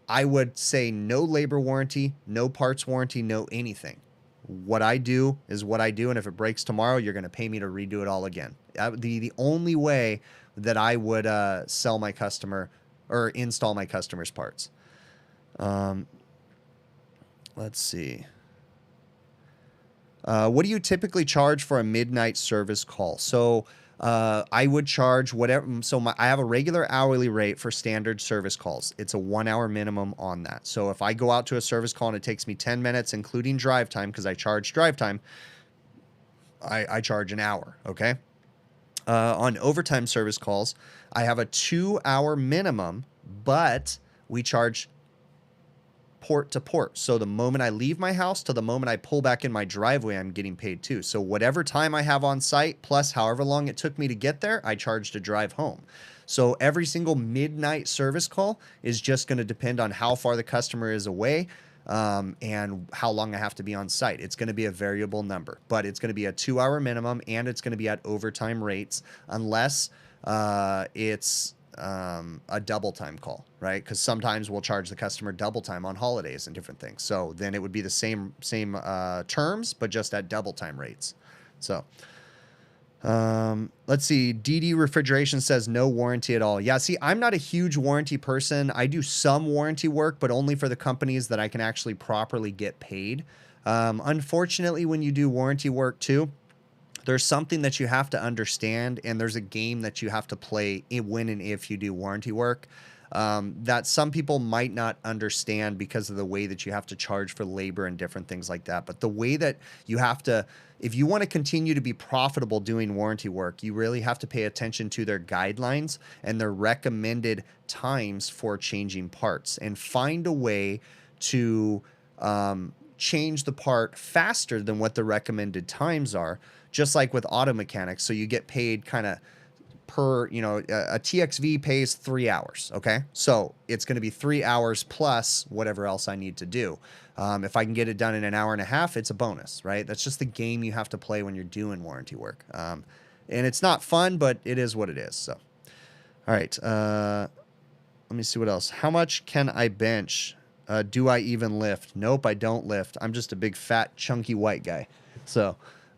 I would say no labor warranty, no parts warranty, no anything. What I do is what I do, and if it breaks tomorrow, you're going to pay me to redo it all again. The only way that I would sell my customer or install my customer's parts. Let's see. What do you typically charge for a midnight service call? So I would charge whatever. So I have a regular hourly rate for standard service calls. It's a 1 hour minimum on that. So if I go out to a service call and it takes me 10 minutes, including drive time, because I charge drive time, I charge an hour. Okay. On overtime service calls, I have a 2 hour minimum, but we charge port to port. So the moment I leave my house to the moment I pull back in my driveway, I'm getting paid too. So whatever time I have on site, plus however long it took me to get there, I charge to drive home. So every single midnight service call is just going to depend on how far the customer is away, and how long I have to be on site. It's going to be a variable number, but it's going to be a 2 hour minimum, and it's going to be at overtime rates unless it's a double time call, right? Because sometimes we'll charge the customer double time on holidays and different things. So then it would be the same terms, but just at double time rates. So let's see. DD Refrigeration says no warranty at all. Yeah, see, I'm not a huge warranty person. I do some warranty work, but only for the companies that I can actually properly get paid. Unfortunately, when you do warranty work too, there's something that you have to understand, and there's a game that you have to play when and if you do warranty work, that some people might not understand because of the way that you have to charge for labor and different things like that. But the way that you have to, if you want to continue to be profitable doing warranty work, you really have to pay attention to their guidelines and their recommended times for changing parts, and find a way to change the part faster than what the recommended times are. Just like with auto mechanics. So you get paid kind of per, you know, a TXV pays 3 hours. Okay. So it's going to be 3 hours plus whatever else I need to do. If I can get it done in an hour and a half, it's a bonus, right? That's just the game you have to play when you're doing warranty work. And it's not fun, but it is what it is. So, all right. Let me see what else. How much can I bench? Do I even lift? Nope, I don't lift. I'm just a big, fat, chunky white guy. So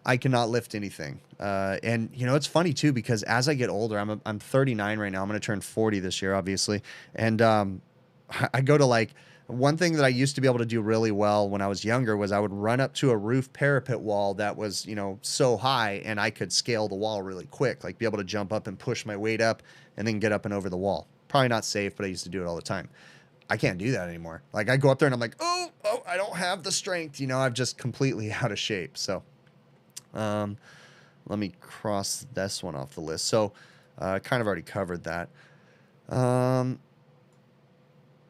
I cannot lift anything. And you know, it's funny too, because as I get older, I'm 39 right now. I'm going to turn 40 this year, obviously. And I go to, like, one thing that I used to be able to do really well when I was younger was I would run up to a roof parapet wall that was, you know, so high, and I could scale the wall really quick, like be able to jump up and push my weight up and then get up and over the wall. Probably not safe, but I used to do it all the time. I can't do that anymore. Like, I go up there and I'm like, oh, I don't have the strength. You know, I'm just completely out of shape. So let me cross this one off the list. So I kind of already covered that.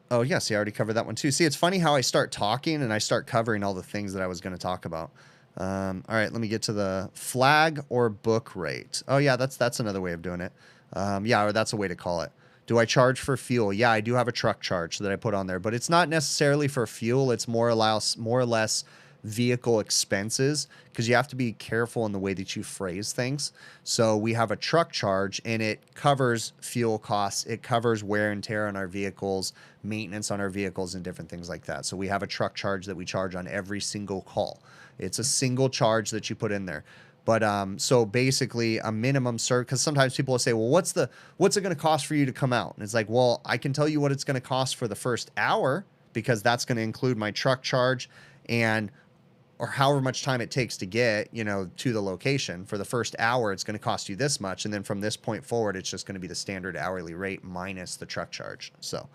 Oh, yeah, see, I already covered that one too. See, it's funny how I start talking and I start covering all the things that I was going to talk about. All right, let me get to the flag or book rate. Oh, yeah, that's another way of doing it. Yeah, or that's a way to call it. Do I charge for fuel? Yeah, I do have a truck charge that I put on there, but it's not necessarily for fuel. It's more or less vehicle expenses, because you have to be careful in the way that you phrase things. So we have a truck charge, and it covers fuel costs. It covers wear and tear on our vehicles, maintenance on our vehicles, and different things like that. So we have a truck charge that we charge on every single call. It's a single charge that you put in there. But so basically a minimum service, because sometimes people will say, well, what's it going to cost for you to come out? And it's like, well, I can tell you what it's going to cost for the first hour, because that's going to include my truck charge or however much time it takes to get, you know, to the location. For the first hour, it's going to cost you this much. And then from this point forward, it's just going to be the standard hourly rate minus the truck charge. So,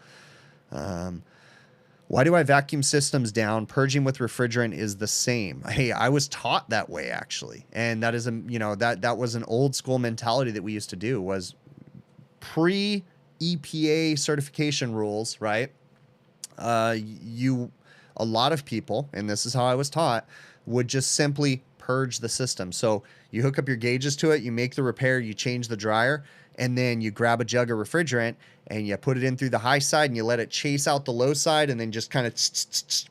why do I vacuum systems down? Purging with refrigerant is the same. Hey, I was taught that way, actually. And that is, that was an old school mentality that we used to do, was pre-EPA certification rules, right? A lot of people, and this is how I was taught, would just simply purge the system. So you hook up your gauges to it, you make the repair, you change the dryer, and then you grab a jug of refrigerant and you put it in through the high side and you let it chase out the low side and then just kind of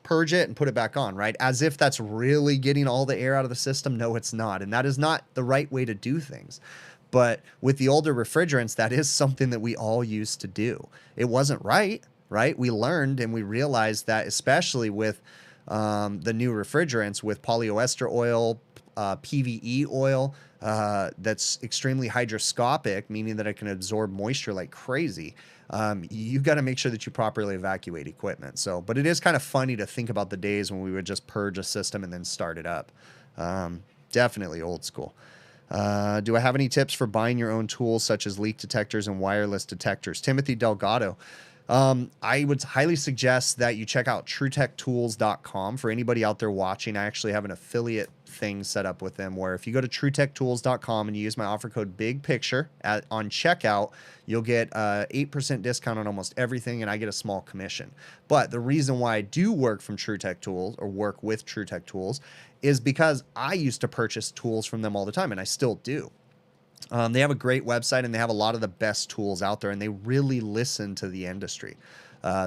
purge it and put it back on, right? As if that's really getting all the air out of the system. No, it's not. And that is not the right way to do things. But with the older refrigerants, that is something that we all used to do. It wasn't right? We learned and we realized that, especially with the new refrigerants, with polyester oil, PVE oil, that's extremely hygroscopic, meaning that it can absorb moisture like crazy. You've got to make sure that you properly evacuate equipment. So, but it is kind of funny to think about the days when we would just purge a system and then start it up. Definitely old school. Do I have any tips for buying your own tools, such as leak detectors and wireless detectors? Timothy Delgado. I would highly suggest that you check out TrueTechTools.com. For anybody out there watching, I actually have an affiliate thing set up with them where if you go to TrueTechTools.com and you use my offer code BIGPICTURE on checkout, you'll get 8% discount on almost everything, and I get a small commission. But the reason why I do work from TrueTech Tools, or work with TrueTech Tools, is because I used to purchase tools from them all the time, and I still do. They have a great website and they have a lot of the best tools out there, and they really listen to the industry.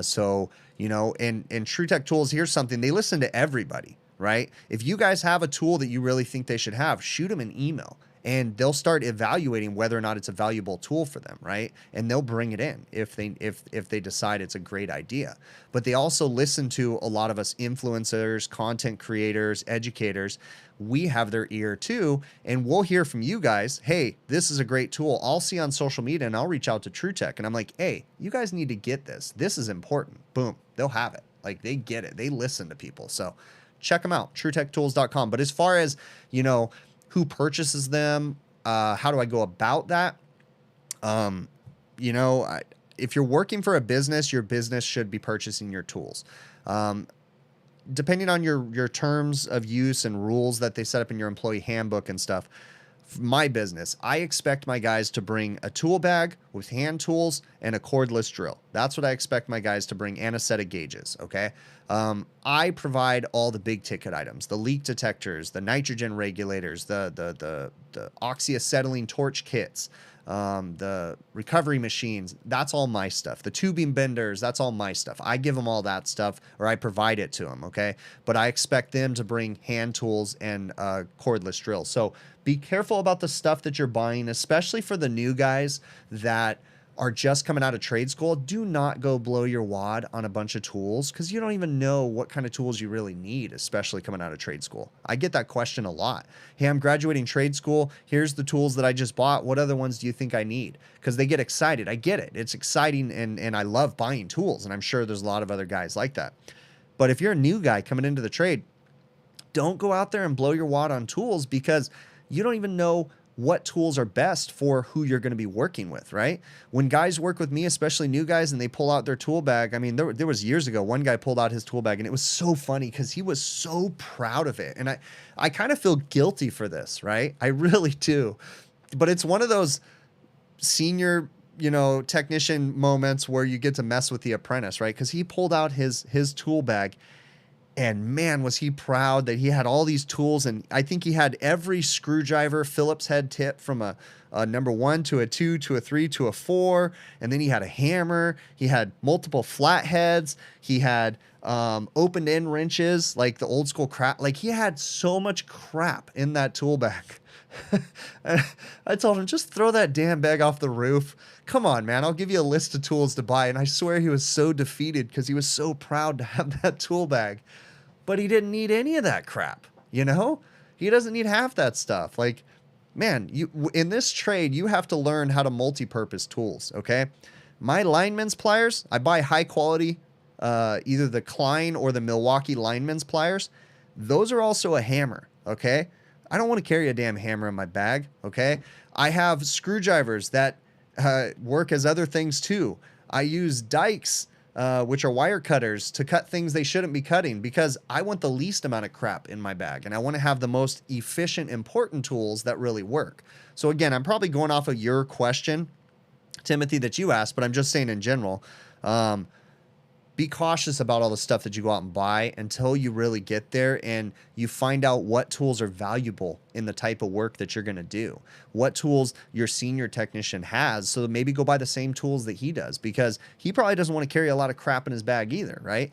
So, you know, and TrueTech Tools, here's something, they listen to everybody, right? If you guys have a tool that you really think they should have, shoot them an email and they'll start evaluating whether or not it's a valuable tool for them, right? And they'll bring it in if they decide it's a great idea. But they also listen to a lot of us influencers, content creators, educators. We have their ear too, and we'll hear from you guys, hey, this is a great tool. I'll see on social media and I'll reach out to TrueTech and I'm like, hey, you guys need to get this. This is important. Boom, they'll have it. Like, they get it. They listen to people. So check them out, TrueTechTools.com. But as far as, you know, who purchases them, how do I go about that? You know, if you're working for a business, your business should be purchasing your tools. Depending on your terms of use and rules that they set up in your employee handbook and stuff, my business, I expect my guys to bring a tool bag with hand tools and a cordless drill. That's what I expect my guys to bring, and a set of gauges, okay? I provide all the big ticket items, the leak detectors, the nitrogen regulators, the oxyacetylene torch kits, the recovery machines. That's all my stuff. The tubing benders, that's all my stuff. I give them all that stuff, or I provide it to them, okay? But I expect them to bring hand tools and cordless drills. So be careful about the stuff that you're buying, especially for the new guys that are just coming out of trade school. Do not go blow your wad on a bunch of tools, because you don't even know what kind of tools you really need, especially coming out of trade school. I get that question a lot. Hey, I'm graduating trade school. Here's the tools that I just bought. What other ones do you think I need? Because they get excited. I get it. It's exciting, and I love buying tools, and I'm sure there's a lot of other guys like that. But if you're a new guy coming into the trade, don't go out there and blow your wad on tools, because you don't even know what tools are best for who you're going to be working with, right? When guys work with me, especially new guys, and they pull out their tool bag, I mean, there was years ago, one guy pulled out his tool bag and it was so funny because he was so proud of it. And I kind of feel guilty for this, right? I really do. But it's one of those senior, you know, technician moments where you get to mess with the apprentice, right? Because he pulled out his tool bag, and man, was he proud that he had all these tools. And I think he had every screwdriver, Phillips head tip, from a number 1 to a 2 to a 3 to a 4. And then he had a hammer. He had multiple flatheads. He had open end wrenches, like the old school crap. Like, he had so much crap in that tool bag. I told him, just throw that damn bag off the roof. Come on, man, I'll give you a list of tools to buy. And I swear he was so defeated because he was so proud to have that tool bag. But he didn't need any of that crap, you know? He doesn't need half that stuff. Like, man, in this trade, you have to learn how to multi-purpose tools, okay? My lineman's pliers, I buy high quality, either the Klein or the Milwaukee lineman's pliers. Those are also a hammer, okay? I don't want to carry a damn hammer in my bag, okay? I have screwdrivers that work as other things too. I use dikes, which are wire cutters, to cut things they shouldn't be cutting, because I want the least amount of crap in my bag, and I want to have the most efficient, important tools that really work. So again, I'm probably going off of your question, Timothy, that you asked, but I'm just saying in general, be cautious about all the stuff that you go out and buy until you really get there and you find out what tools are valuable in the type of work that you're going to do, what tools your senior technician has. So maybe go buy the same tools that he does, because he probably doesn't want to carry a lot of crap in his bag either, right?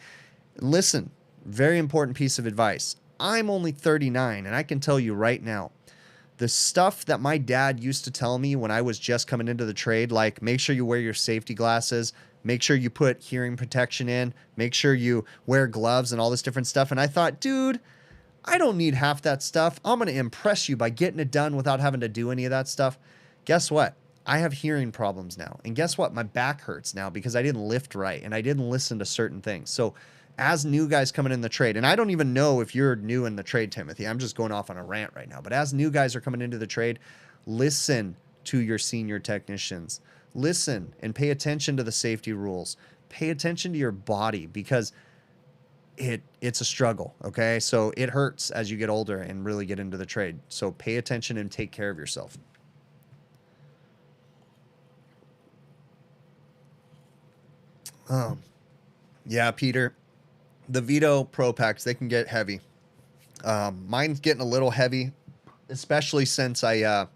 Listen, very important piece of advice. I'm only 39, and I can tell you right now, the stuff that my dad used to tell me when I was just coming into the trade, like make sure you wear your safety glasses, make sure you put hearing protection in, make sure you wear gloves and all this different stuff. And I thought, dude, I don't need half that stuff. I'm going to impress you by getting it done without having to do any of that stuff. Guess what? I have hearing problems now. And guess what? My back hurts now because I didn't lift right and I didn't listen to certain things. So as new guys coming in the trade, and I don't even know if you're new in the trade, Timothy, I'm just going off on a rant right now, but as new guys are coming into the trade, listen to your senior technicians. Listen and pay attention to the safety rules. Pay attention to your body, because it's a struggle, okay? So it hurts as you get older and really get into the trade. So pay attention and take care of yourself. Yeah, Peter. The Vito Pro Packs, they can get heavy. Mine's getting a little heavy, especially since I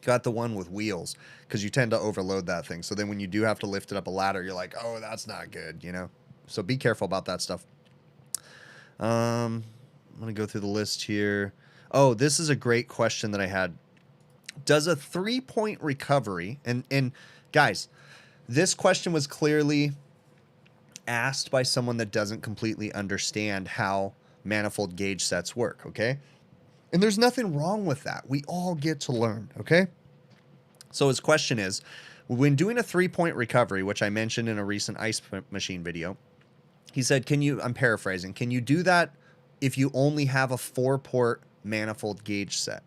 got the one with wheels, because you tend to overload that thing. So then when you do have to lift it up a ladder, you're like, oh, that's not good, you know? So be careful about that stuff. I'm going to go through the list here. Oh, this is a great question that I had. Does a 3-point recovery, and guys, this question was clearly asked by someone that doesn't completely understand how manifold gauge sets work, okay? And there's nothing wrong with that. We all get to learn, okay? So his question is, when doing a 3-point recovery, which I mentioned in a recent ice machine video, he said, I'm paraphrasing, can you do that if you only have a 4-port manifold gauge set?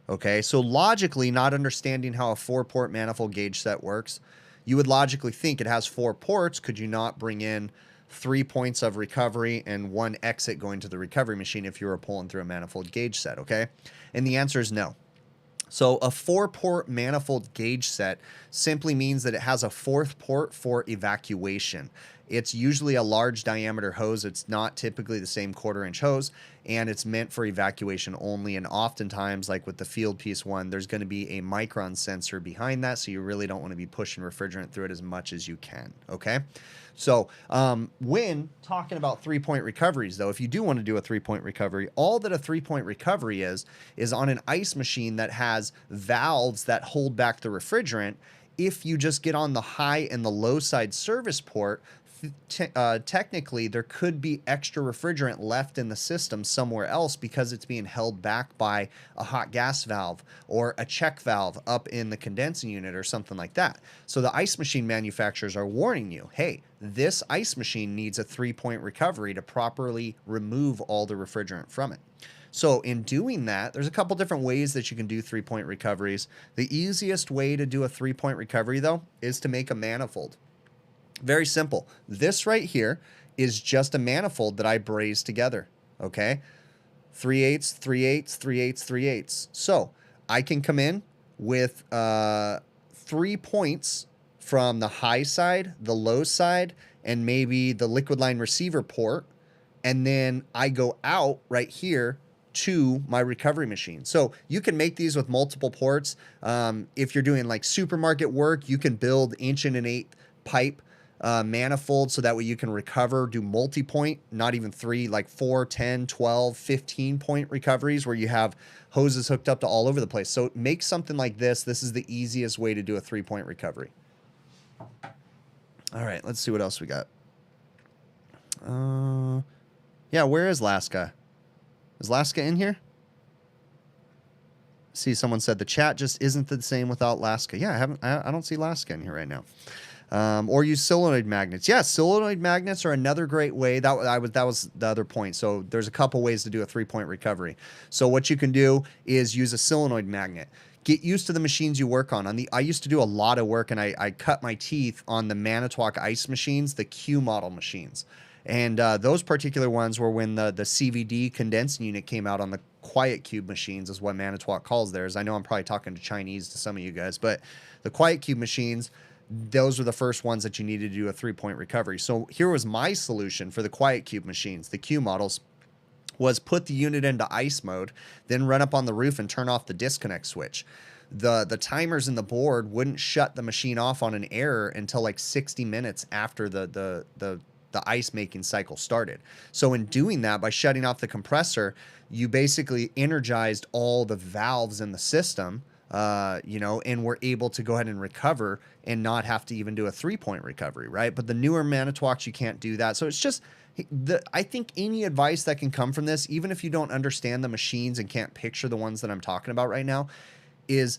Okay, so logically, not understanding how a 4-port manifold gauge set works, you would logically think it has 4 ports. Could you not bring in 3 points of recovery and 1 exit going to the recovery machine if you were pulling through a manifold gauge set, okay? And the answer is no. So a 4-port manifold gauge set simply means that it has a 4th port for evacuation. It's usually a large diameter hose. It's not typically the same 1/4-inch hose, and it's meant for evacuation only. And oftentimes, like with the Field Piece one, there's going to be a micron sensor behind that, so you really don't want to be pushing refrigerant through it as much as you can, okay? So when talking about 3-point recoveries, though, if you do want to do a 3-point recovery, all that a 3-point recovery is on an ice machine that has valves that hold back the refrigerant. If you just get on the high and the low side service port, technically there could be extra refrigerant left in the system somewhere else because it's being held back by a hot gas valve or a check valve up in the condensing unit or something like that. So the ice machine manufacturers are warning you, hey, this ice machine needs a 3-point recovery to properly remove all the refrigerant from it. So in doing that, there's a couple different ways that you can do 3-point recoveries. The easiest way to do a 3-point recovery, though, is to make a manifold. Very simple. This right here is just a manifold that I brazed together, okay? 3/8, 3/8, 3/8, 3/8. So I can come in with 3 points from the high side, the low side, and maybe the liquid line receiver port, and then I go out right here to my recovery machine. So you can make these with multiple ports. If you're doing like supermarket work, you can build 1-1/8 pipe manifold so that way you can recover, do multi-point, not even 3, like 4, 10, 12, 15-point recoveries where you have hoses hooked up to all over the place. So make something like this. This is the easiest way to do a 3-point recovery. All right, let's see what else we got. Yeah, where is Laska? Is Laska in here? See, someone said the chat just isn't the same without Laska. Yeah, I don't see Laska in here right now. Or use solenoid magnets. Yeah, solenoid magnets are another great way. That was the other point. So there's a couple ways to do a 3-point recovery. So what you can do is use a solenoid magnet. Get used to the machines you work on. I used to do a lot of work, and I cut my teeth on the Manitowoc ice machines, the Q model machines. And those particular ones were when the CVD condensing unit came out on the Quiet Cube machines, is what Manitowoc calls theirs. I know I'm probably talking to Chinese to some of you guys, but the Quiet Cube machines, those were the first ones that you needed to do a 3-point recovery. So here was my solution for the quiet cube machines, the Q models, was put the unit into ice mode, then run up on the roof and turn off the disconnect switch. The timers in the board wouldn't shut the machine off on an error until like 60 minutes after the ice making cycle started. So in doing that, by shutting off the compressor, you basically energized all the valves in the system, you know, and we're able to go ahead and recover and not have to even do a 3-point recovery, right? But the newer Manitowocks, you can't do that. So it's just, I think any advice that can come from this, even if you don't understand the machines and can't picture the ones that I'm talking about right now, is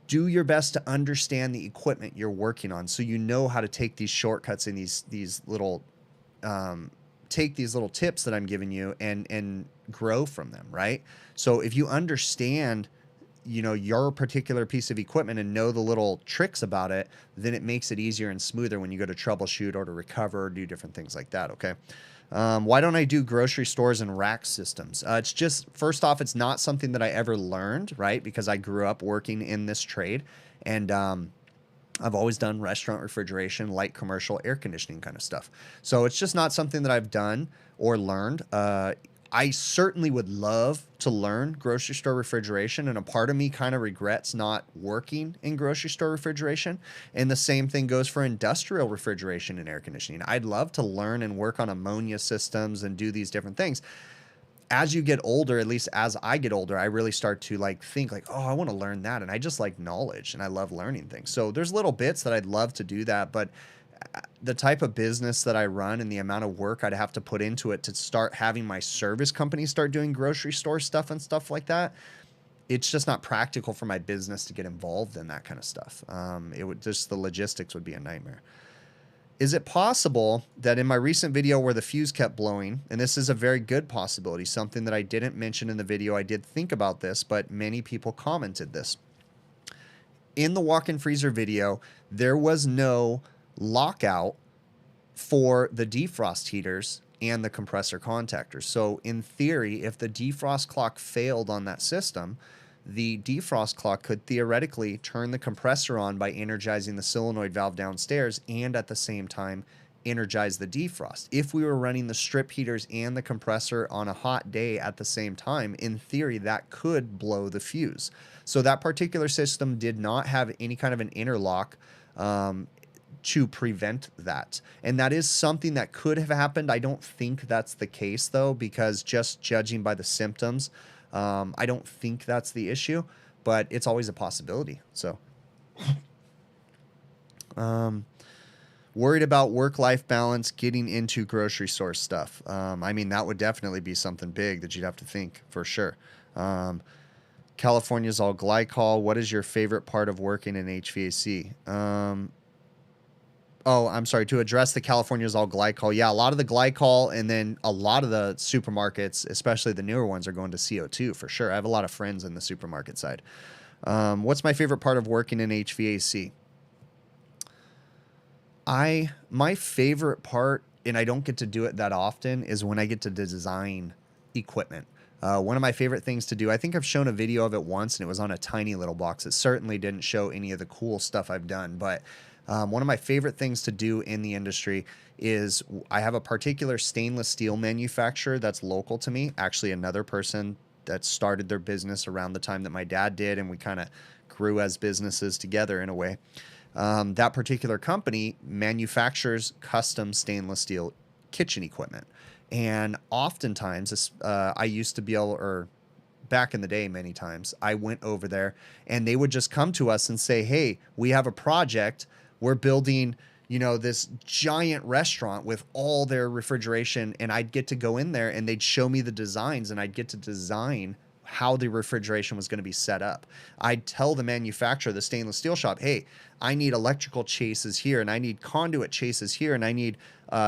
do your best to understand the equipment you're working on, so you know how to take these shortcuts and these little take these little tips that I'm giving you and grow from them, right? So if you understand, you know, your particular piece of equipment and know the little tricks about it, then it makes it easier and smoother when you go to troubleshoot or to recover or do different things like that. Okay. Why don't I do grocery stores and rack systems? It's just, first off, it's not something that I ever learned, right? Because I grew up working in this trade, and I've always done restaurant refrigeration, light commercial, air conditioning kind of stuff. So it's just not something that I've done or learned. I certainly would love to learn grocery store refrigeration, and a part of me kind of regrets not working in grocery store refrigeration. And the same thing goes for industrial refrigeration and air conditioning. I'd love to learn and work on ammonia systems and do these different things. As you get older, at least as I get older, I really start to like think like, oh, I want to learn that. And I just like knowledge and I love learning things. So there's little bits that I'd love to do that, but the type of business that I run and the amount of work I'd have to put into it to start having my service company start doing grocery store stuff and stuff like that, it's just not practical for my business to get involved in that kind of stuff. It would just, the logistics would be a nightmare. Is it possible that in my recent video where the fuse kept blowing, and this is a very good possibility, something that I didn't mention in the video, I did think about this, but many people commented this. In the walk-in freezer video, there was no lockout for the defrost heaters and the compressor contactors. So in theory, if the defrost clock failed on that system, the defrost clock could theoretically turn the compressor on by energizing the solenoid valve downstairs and at the same time energize the defrost. If we were running the strip heaters and the compressor on a hot day at the same time, in theory, that could blow the fuse. So that particular system did not have any kind of an interlock to prevent that. And that is something that could have happened. I don't think that's the case though, because just judging by the symptoms, I don't think that's the issue, but it's always a possibility. So, worried about work-life balance, getting into grocery store stuff. I mean, that would definitely be something big that you'd have to think for sure. California's all glycol. What is your favorite part of working in HVAC? Oh, I'm sorry, to address the California's all glycol. Yeah, a lot of the glycol, and then a lot of the supermarkets, especially the newer ones, are going to CO2 for sure. I have a lot of friends in the supermarket side. What's my favorite part of working in HVAC? My favorite part, and I don't get to do it that often, is when I get to design equipment. One of my favorite things to do, I think I've shown a video of it once, and it was on a tiny little box. It certainly didn't show any of the cool stuff I've done, but one of my favorite things to do in the industry is I have a particular stainless steel manufacturer that's local to me, actually another person that started their business around the time that my dad did, and we kind of grew as businesses together in a way. That particular company manufactures custom stainless steel kitchen equipment. And oftentimes, I used to be able, or back in the day, many times, I went over there and they would just come to us and say, hey, we have a project. We're building, you know, this giant restaurant with all their refrigeration. And I'd get to go in there and they'd show me the designs, and I'd get to design how the refrigeration was going to be set up. I'd tell the manufacturer, the stainless steel shop, hey, I need electrical chases here, and I need conduit chases here, and I need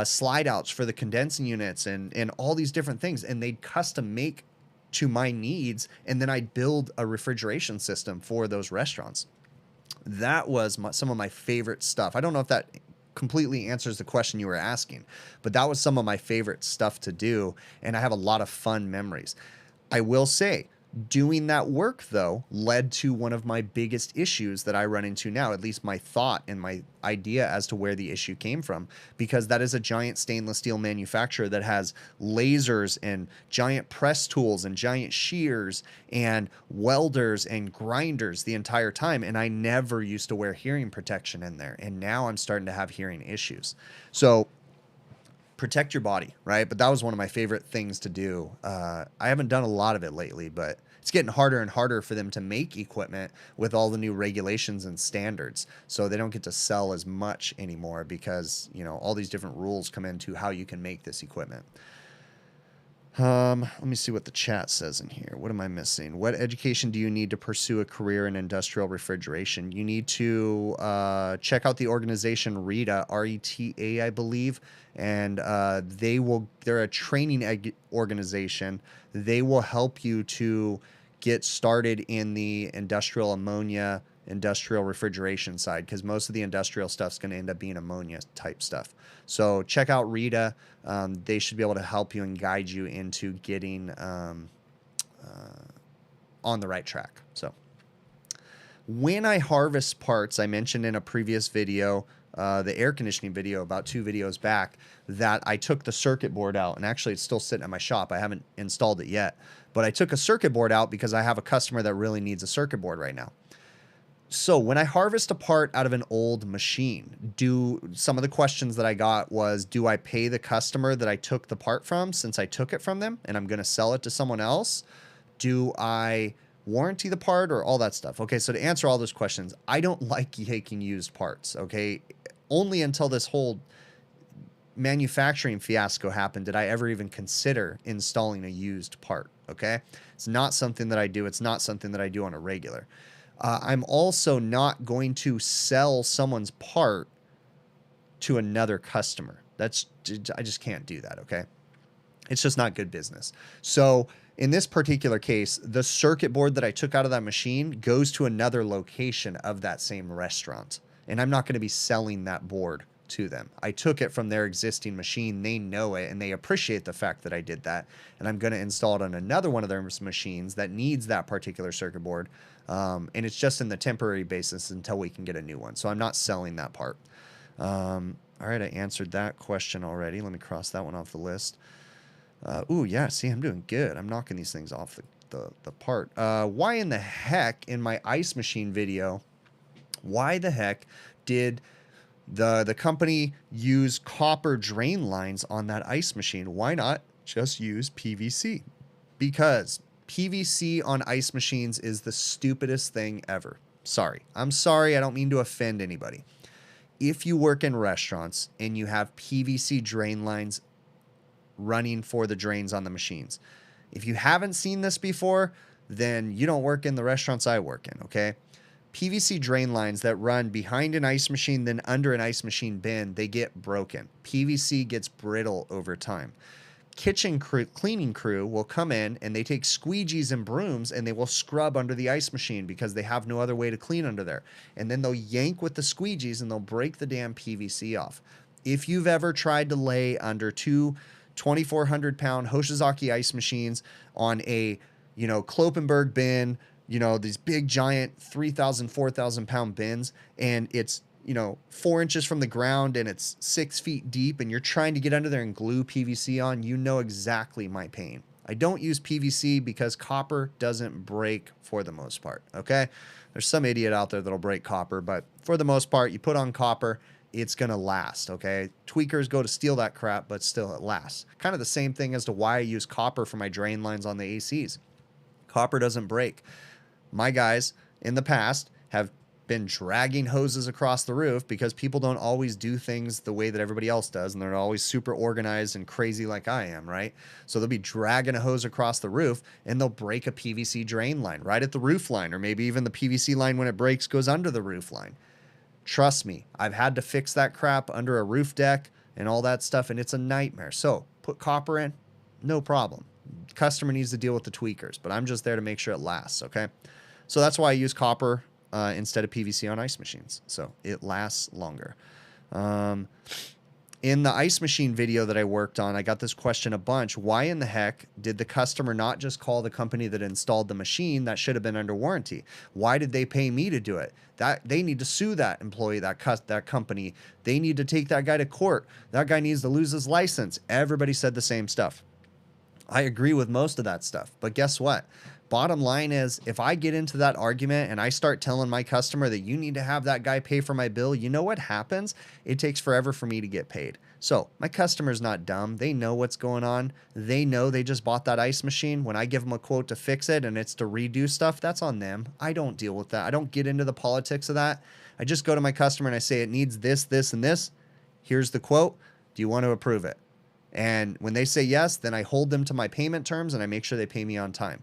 slide outs for the condensing units, and all these different things. And they'd custom make to my needs, and then I'd build a refrigeration system for those restaurants. That was some of my favorite stuff. I don't know if that completely answers the question you were asking, but that was some of my favorite stuff to do, and I have a lot of fun memories. I will say, Doing that work, though, led to one of my biggest issues that I run into now, at least my thought and my idea as to where the issue came from, because that is a giant stainless steel manufacturer that has lasers and giant press tools and giant shears and welders and grinders the entire time. And I never used to wear hearing protection in there. And now I'm starting to have hearing issues. So protect your body, right? But that was one of my favorite things to do. I haven't done a lot of it lately, but it's getting harder and harder for them to make equipment with all the new regulations and standards. So they don't get to sell as much anymore because, you know, all these different rules come into how you can make this equipment. Let me see what the chat says in here. What am I missing? What education do you need to pursue a career in industrial refrigeration? You need to check out the organization RETA, R-E-T-A, I believe, and they're a training organization. They will help you to get started in the industrial ammonia, industrial refrigeration side, because most of the industrial stuff's going to end up being ammonia type stuff. So check out RETA. They should be able to help you and guide you into getting on the right track. So when I harvest parts, I mentioned in a previous video, the air conditioning video about 2 videos back, that I took the circuit board out, and actually it's still sitting at my shop. I haven't installed it yet, but I took a circuit board out because I have a customer that really needs a circuit board right now. So when I harvest a part out of an old machine, some of the questions that I got was, do I pay the customer that I took the part from, since I took it from them and I'm going to sell it to someone else? Do I warranty the part, or all that stuff? Okay, so to answer all those questions, I don't like taking used parts, okay? Only until this whole manufacturing fiasco happened did I ever even consider installing a used part, okay? It's not something that I do. It's not something that I do on a regular. I'm also not going to sell someone's part to another customer. I just can't do that, okay? It's just not good business. So in this particular case, the circuit board that I took out of that machine goes to another location of that same restaurant, and I'm not going to be selling that board to them. I took it from their existing machine. They know it, and they appreciate the fact that I did that, and I'm going to install it on another one of their machines that needs that particular circuit board. And it's just in the temporary basis until we can get a new one. So I'm not selling that part. All right, I answered that question already. Let me cross that one off the list. Ooh, yeah, see, I'm doing good. I'm knocking these things off the part. Why in the heck, in my ice machine video, why the heck did the company use copper drain lines on that ice machine? Why not just use PVC? Because PVC on ice machines is the stupidest thing ever. Sorry. I'm sorry. I don't mean to offend anybody. If you work in restaurants and you have PVC drain lines running for the drains on the machines, if you haven't seen this before, then you don't work in the restaurants I work in, okay? PVC drain lines that run behind an ice machine, then under an ice machine bin, they get broken. PVC gets brittle over time. Cleaning crew will come in and they take squeegees and brooms and they will scrub under the ice machine because they have no other way to clean under there. And then they'll yank with the squeegees and they'll break the damn PVC off. If you've ever tried to lay under 2 2,400-pound Hoshizaki ice machines on a, Klopenberg bin, these big giant 3,000, 4,000-pound bins, and it's 4 inches from the ground and it's 6 feet deep, and you're trying to get under there and glue PVC on, you know exactly my pain. I don't use PVC because copper doesn't break for the most part, okay? There's some idiot out there that'll break copper, but for the most part, you put on copper, it's going to last, okay? Tweakers go to steal that crap, but still it lasts. Kind of the same thing as to why I use copper for my drain lines on the ACs. Copper doesn't break. My guys in the past have been dragging hoses across the roof because people don't always do things the way that everybody else does, and they're always super organized and crazy like I am, right? So they'll be dragging a hose across the roof and they'll break a PVC drain line right at the roof line, or maybe even the PVC line when it breaks goes under the roof line. Trust me, I've had to fix that crap under a roof deck and all that stuff, and it's a nightmare. So put copper in, no problem. Customer needs to deal with the tweakers, but I'm just there to make sure it lasts, okay? So that's why I use copper instead of PVC on ice machines. So it lasts longer. In the ice machine video that I worked on, I got this question a bunch. Why in the heck did the customer not just call the company that installed the machine that should have been under warranty? Why did they pay me to do it? That they need to sue that employee, that company. They need to take that guy to court. That guy needs to lose his license. Everybody said the same stuff. I agree with most of that stuff, but guess what? Bottom line is, if I get into that argument and I start telling my customer that you need to have that guy pay for my bill, you know what happens? It takes forever for me to get paid. So my customer's not dumb. They know what's going on. They know they just bought that ice machine. When I give them a quote to fix it and it's to redo stuff, that's on them. I don't deal with that. I don't get into the politics of that. I just go to my customer and I say, it needs this, this, and this. Here's the quote. Do you want to approve it? And when they say yes, then I hold them to my payment terms and I make sure they pay me on time.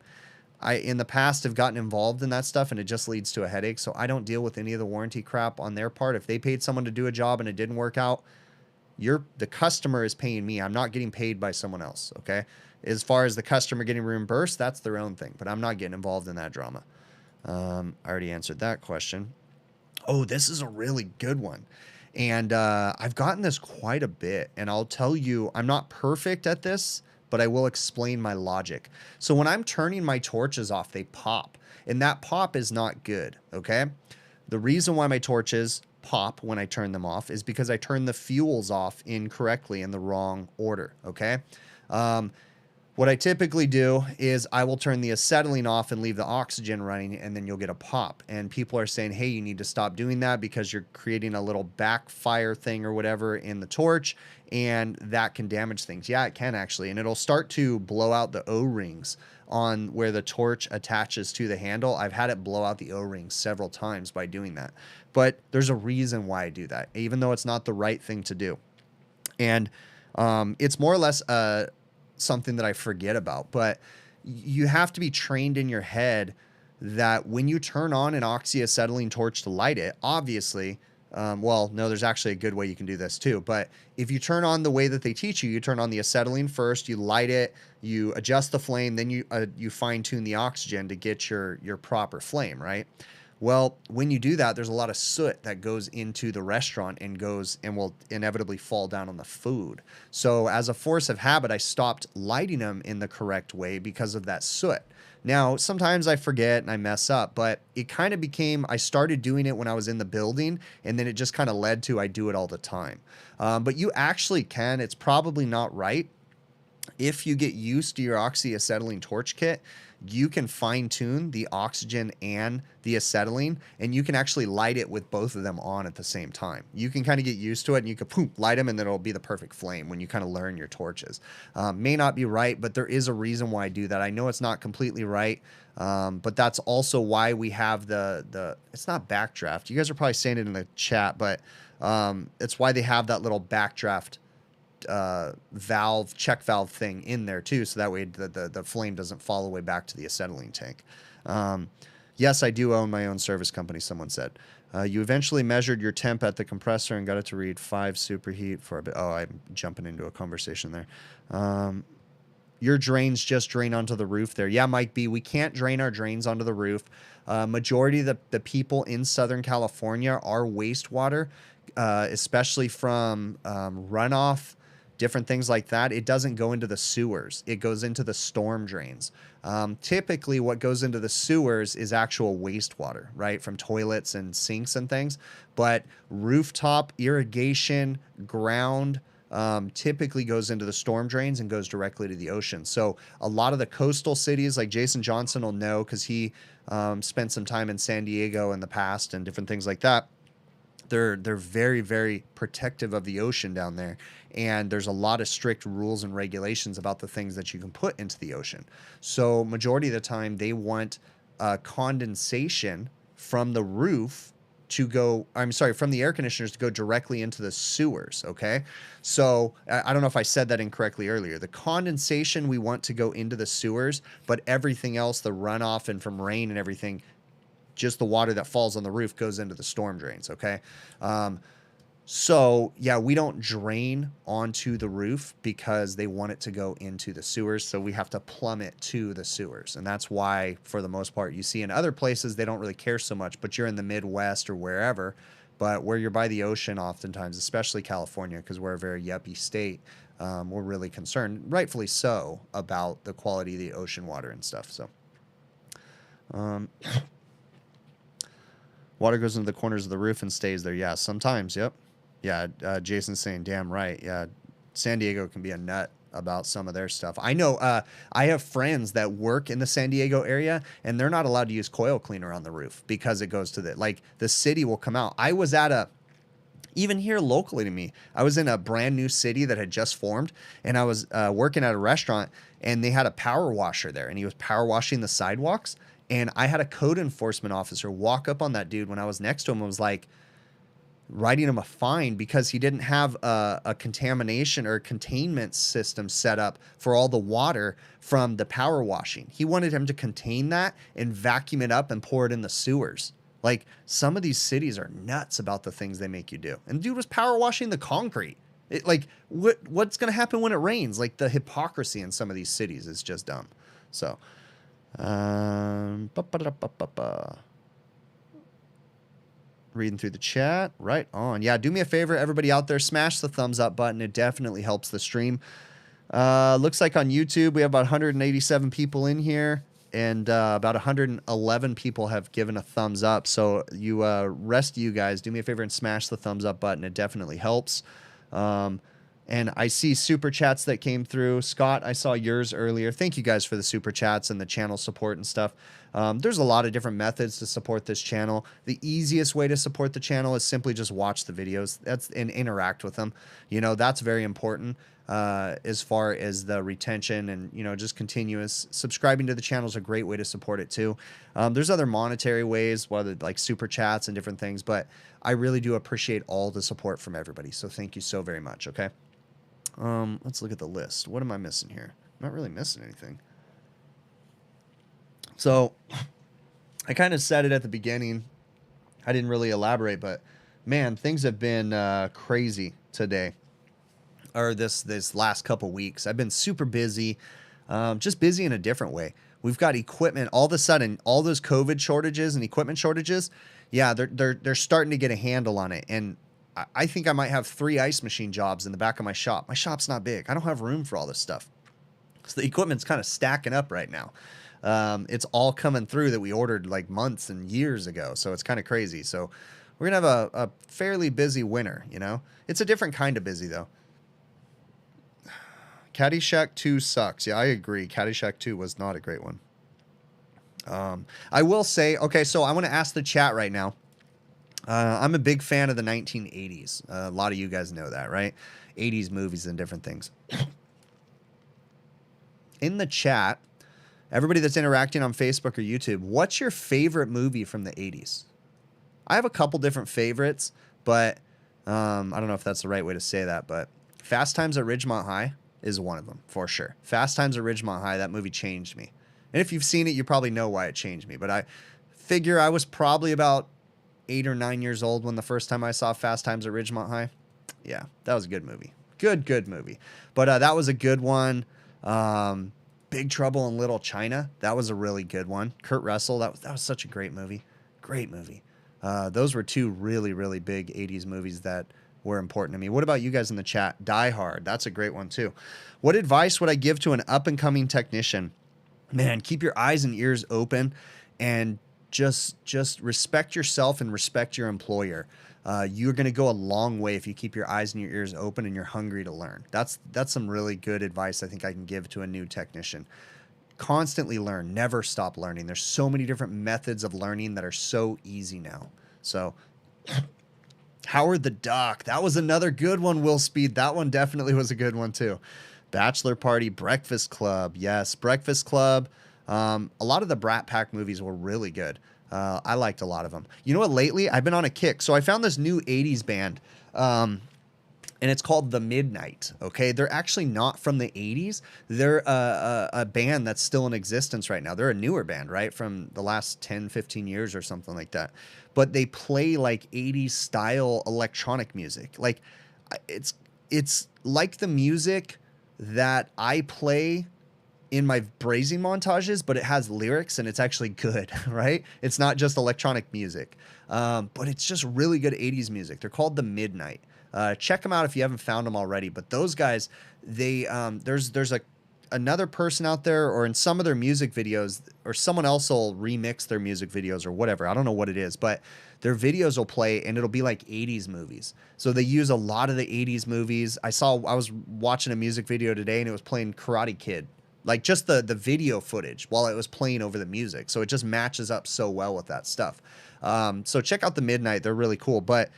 I, in the past, have gotten involved in that stuff and it just leads to a headache. So I don't deal with any of the warranty crap on their part. If they paid someone to do a job and it didn't work out, the customer is paying me. I'm not getting paid by someone else. Okay. As far as the customer getting reimbursed, that's their own thing, but I'm not getting involved in that drama. I already answered that question. Oh, this is a really good one. And I've gotten this quite a bit, and I'll tell you, I'm not perfect at this, but I will explain my logic. So when I'm turning my torches off, they pop, and that pop is not good, okay? The reason why my torches pop when I turn them off is because I turn the fuels off incorrectly in the wrong order, okay? What I typically do is I will turn the acetylene off and leave the oxygen running, and then you'll get a pop. And people are saying, hey, you need to stop doing that because you're creating a little backfire thing or whatever in the torch, and that can damage things. Yeah, it can actually. And it'll start to blow out the O-rings on where the torch attaches to the handle. I've had it blow out the O-rings several times by doing that. But there's a reason why I do that, even though it's not the right thing to do. And it's more or less something that I forget about, but you have to be trained in your head that when you turn on an oxyacetylene torch to light it, obviously, well, no, there's actually a good way you can do this too, but if you turn on the way that they teach you, you turn on the acetylene first, you light it, you adjust the flame, then you fine tune the oxygen to get your proper flame, right? Well, when you do that, there's a lot of soot that goes into the restaurant and will inevitably fall down on the food. So as a force of habit, I stopped lighting them in the correct way because of that soot. Now, sometimes I forget and I mess up, but it kind of became, I started doing it when I was in the building, and then it just kind of led to I do it all the time. But you actually can, it's probably not right. If you get used to your oxyacetylene torch kit, you can fine tune the oxygen and the acetylene, and you can actually light it with both of them on at the same time. You can kind of get used to it, and you can poof, light them, and then it'll be the perfect flame when you kind of learn your torches. May not be right, but there is a reason why I do that. I know it's not completely right, but that's also why we have it's not backdraft. You guys are probably saying it in the chat, but it's why they have that little backdraft check valve thing in there too, so that way the flame doesn't fall all the way back to the acetylene tank. Yes, I do own my own service company, someone said. You eventually measured your temp at the compressor and got it to read 5 superheat for a bit. Oh, I'm jumping into a conversation there. Your drains just drain onto the roof there. Yeah, Mike B, we can't drain our drains onto the roof. Majority of the people in Southern California are wastewater, especially from runoff, different things like that. It doesn't go into the sewers. It goes into the storm drains. Typically what goes into the sewers is actual wastewater, right? From toilets and sinks and things. But rooftop, irrigation, ground, typically goes into the storm drains and goes directly to the ocean. So a lot of the coastal cities, like Jason Johnson will know because he spent some time in San Diego in the past and different things like that. They're very, very protective of the ocean down there. And there's a lot of strict rules and regulations about the things that you can put into the ocean. So majority of the time they want condensation from the roof to go, from the air conditioners to go directly into the sewers, okay? So I don't know if I said that incorrectly earlier. The condensation we want to go into the sewers, but everything else, the runoff and from rain and everything, just the water that falls on the roof goes into the storm drains, okay? So yeah, we don't drain onto the roof because they want it to go into the sewers. So we have to plumb it to the sewers. And that's why, for the most part, you see in other places, they don't really care so much, but you're in the Midwest or wherever, But where you're by the ocean, oftentimes, especially California, because we're a very yuppie state, we're really concerned, rightfully so, about the quality of the ocean water and stuff. So, water goes into the corners of the roof and stays there. Yeah, sometimes. Yep. Yeah. Jason's saying, damn right. Yeah. San Diego can be a nut about some of their stuff. I know. I have friends that work in the San Diego area, and they're not allowed to use coil cleaner on the roof because it goes to the city will come out. I was at even here locally to me, I was in a brand new city that had just formed, and I was working at a restaurant, and they had a power washer there, and he was power washing the sidewalks. And I had a code enforcement officer walk up on that dude when I was next to him and was like, writing him a fine because he didn't have a contamination or containment system set up for all the water from the power washing. He wanted him to contain that and vacuum it up and pour it in the sewers. Like, some of these cities are nuts about the things they make you do. And the dude was power washing the concrete. What's going to happen when it rains? Like, the hypocrisy in some of these cities is just dumb. So, reading through the chat. Right on. Yeah, do me a favor, everybody out there, smash the thumbs up button. It definitely helps the stream. Looks like on YouTube we have about 187 people in here, and about 111 people have given a thumbs up. So you rest of you guys, do me a favor and smash the thumbs up button. It definitely helps. And I see super chats that came through. Scott, I saw yours earlier. Thank you guys for the super chats and the channel support and stuff. There's a lot of different methods to support this channel. The easiest way to support the channel is simply just watch the videos and interact with them. You know, that's very important as far as the retention and, you know, just continuous. Subscribing to the channel is a great way to support it too. There's other monetary ways, whether like super chats and different things, but I really do appreciate all the support from everybody. So thank you so very much. Okay. Let's look at the list. What am I missing here? I'm not really missing anything. So I kind of said it at the beginning. I didn't really elaborate, but man, things have been crazy today, or this last couple weeks. I've been super busy, just busy in a different way. We've got equipment. All of a sudden, all those COVID shortages and equipment shortages, yeah, they're starting to get a handle on it. And I think I might have 3 ice machine jobs in the back of my shop. My shop's not big. I don't have room for all this stuff. So the equipment's kind of stacking up right now. It's all coming through that we ordered like months and years ago. So it's kind of crazy. So we're going to have a fairly busy winter, you know? It's a different kind of busy, though. Caddyshack 2 sucks. Yeah, I agree. Caddyshack 2 was not a great one. I will say, okay, so I want to ask the chat right now. I'm a big fan of the 1980s. A lot of you guys know that, right? 80s movies and different things. In the chat, everybody that's interacting on Facebook or YouTube, what's your favorite movie from the 80s? I have a couple different favorites, but I don't know if that's the right way to say that, but Fast Times at Ridgemont High is one of them, for sure. Fast Times at Ridgemont High, that movie changed me. And if you've seen it, you probably know why it changed me. But I figure I was probably about 8 or 9 years old when the first time I saw Fast Times at Ridgemont High. Yeah, that was a good movie. Good movie. But that was a good one. Big Trouble in Little China. That was a really good one. Kurt Russell. That was such a great movie. Great movie. Those were 2 really, really big 80s movies that were important to me. What about you guys in the chat? Die Hard. That's a great one too. What advice would I give to an up-and-coming technician? Man, keep your eyes and ears open and just respect yourself and respect your employer. You're going to go a long way if you keep your eyes and your ears open and you're hungry to learn. That's some really good advice I think I can give to a new technician. Constantly learn. Never stop learning. There's so many different methods of learning that are so easy now. So Howard the Duck. That was another good one, Will Speed. That one definitely was a good one too. Bachelor Party, Breakfast Club. Yes, Breakfast Club. A lot of the Brat Pack movies were really good. I liked a lot of them. You know what? Lately, I've been on a kick. So I found this new 80s band, and it's called The Midnight. Okay, they're actually not from the 80s. They're a band that's still in existence right now. They're a newer band, right, from the last 10, 15 years or something like that. But they play like 80s style electronic music. Like it's like the music that I play in my brazing montages, but it has lyrics and it's actually good, right? It's not just electronic music, but it's just really good 80s music. They're called The Midnight. Check them out if you haven't found them already. But those guys, they there's another person out there, or in some of their music videos, or someone else will remix their music videos or whatever. I don't know what it is, but their videos will play and it'll be like 80s movies. So they use a lot of the 80s movies. I was watching a music video today and it was playing Karate Kid. Like just the video footage while it was playing over the music. So it just matches up so well with that stuff. So check out The Midnight. They're really cool. But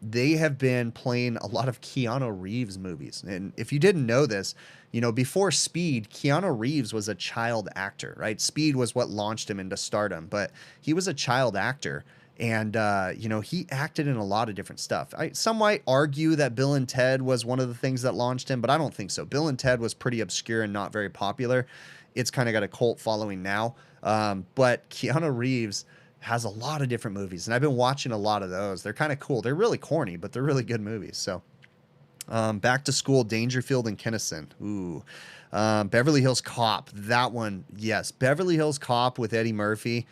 they have been playing a lot of Keanu Reeves movies. And if you didn't know this, you know, before Speed, Keanu Reeves was a child actor, right? Speed was what launched him into stardom, but he was a child actor. And, you know, he acted in a lot of different stuff. Some might argue that Bill and Ted was one of the things that launched him, but I don't think so. Bill and Ted was pretty obscure and not very popular. It's kind of got a cult following now. But Keanu Reeves has a lot of different movies, and I've been watching a lot of those. They're kind of cool. They're really corny, but they're really good movies. So Back to School, Dangerfield, and Kinnison. Ooh. Beverly Hills Cop. That one, yes. Beverly Hills Cop with Eddie Murphy.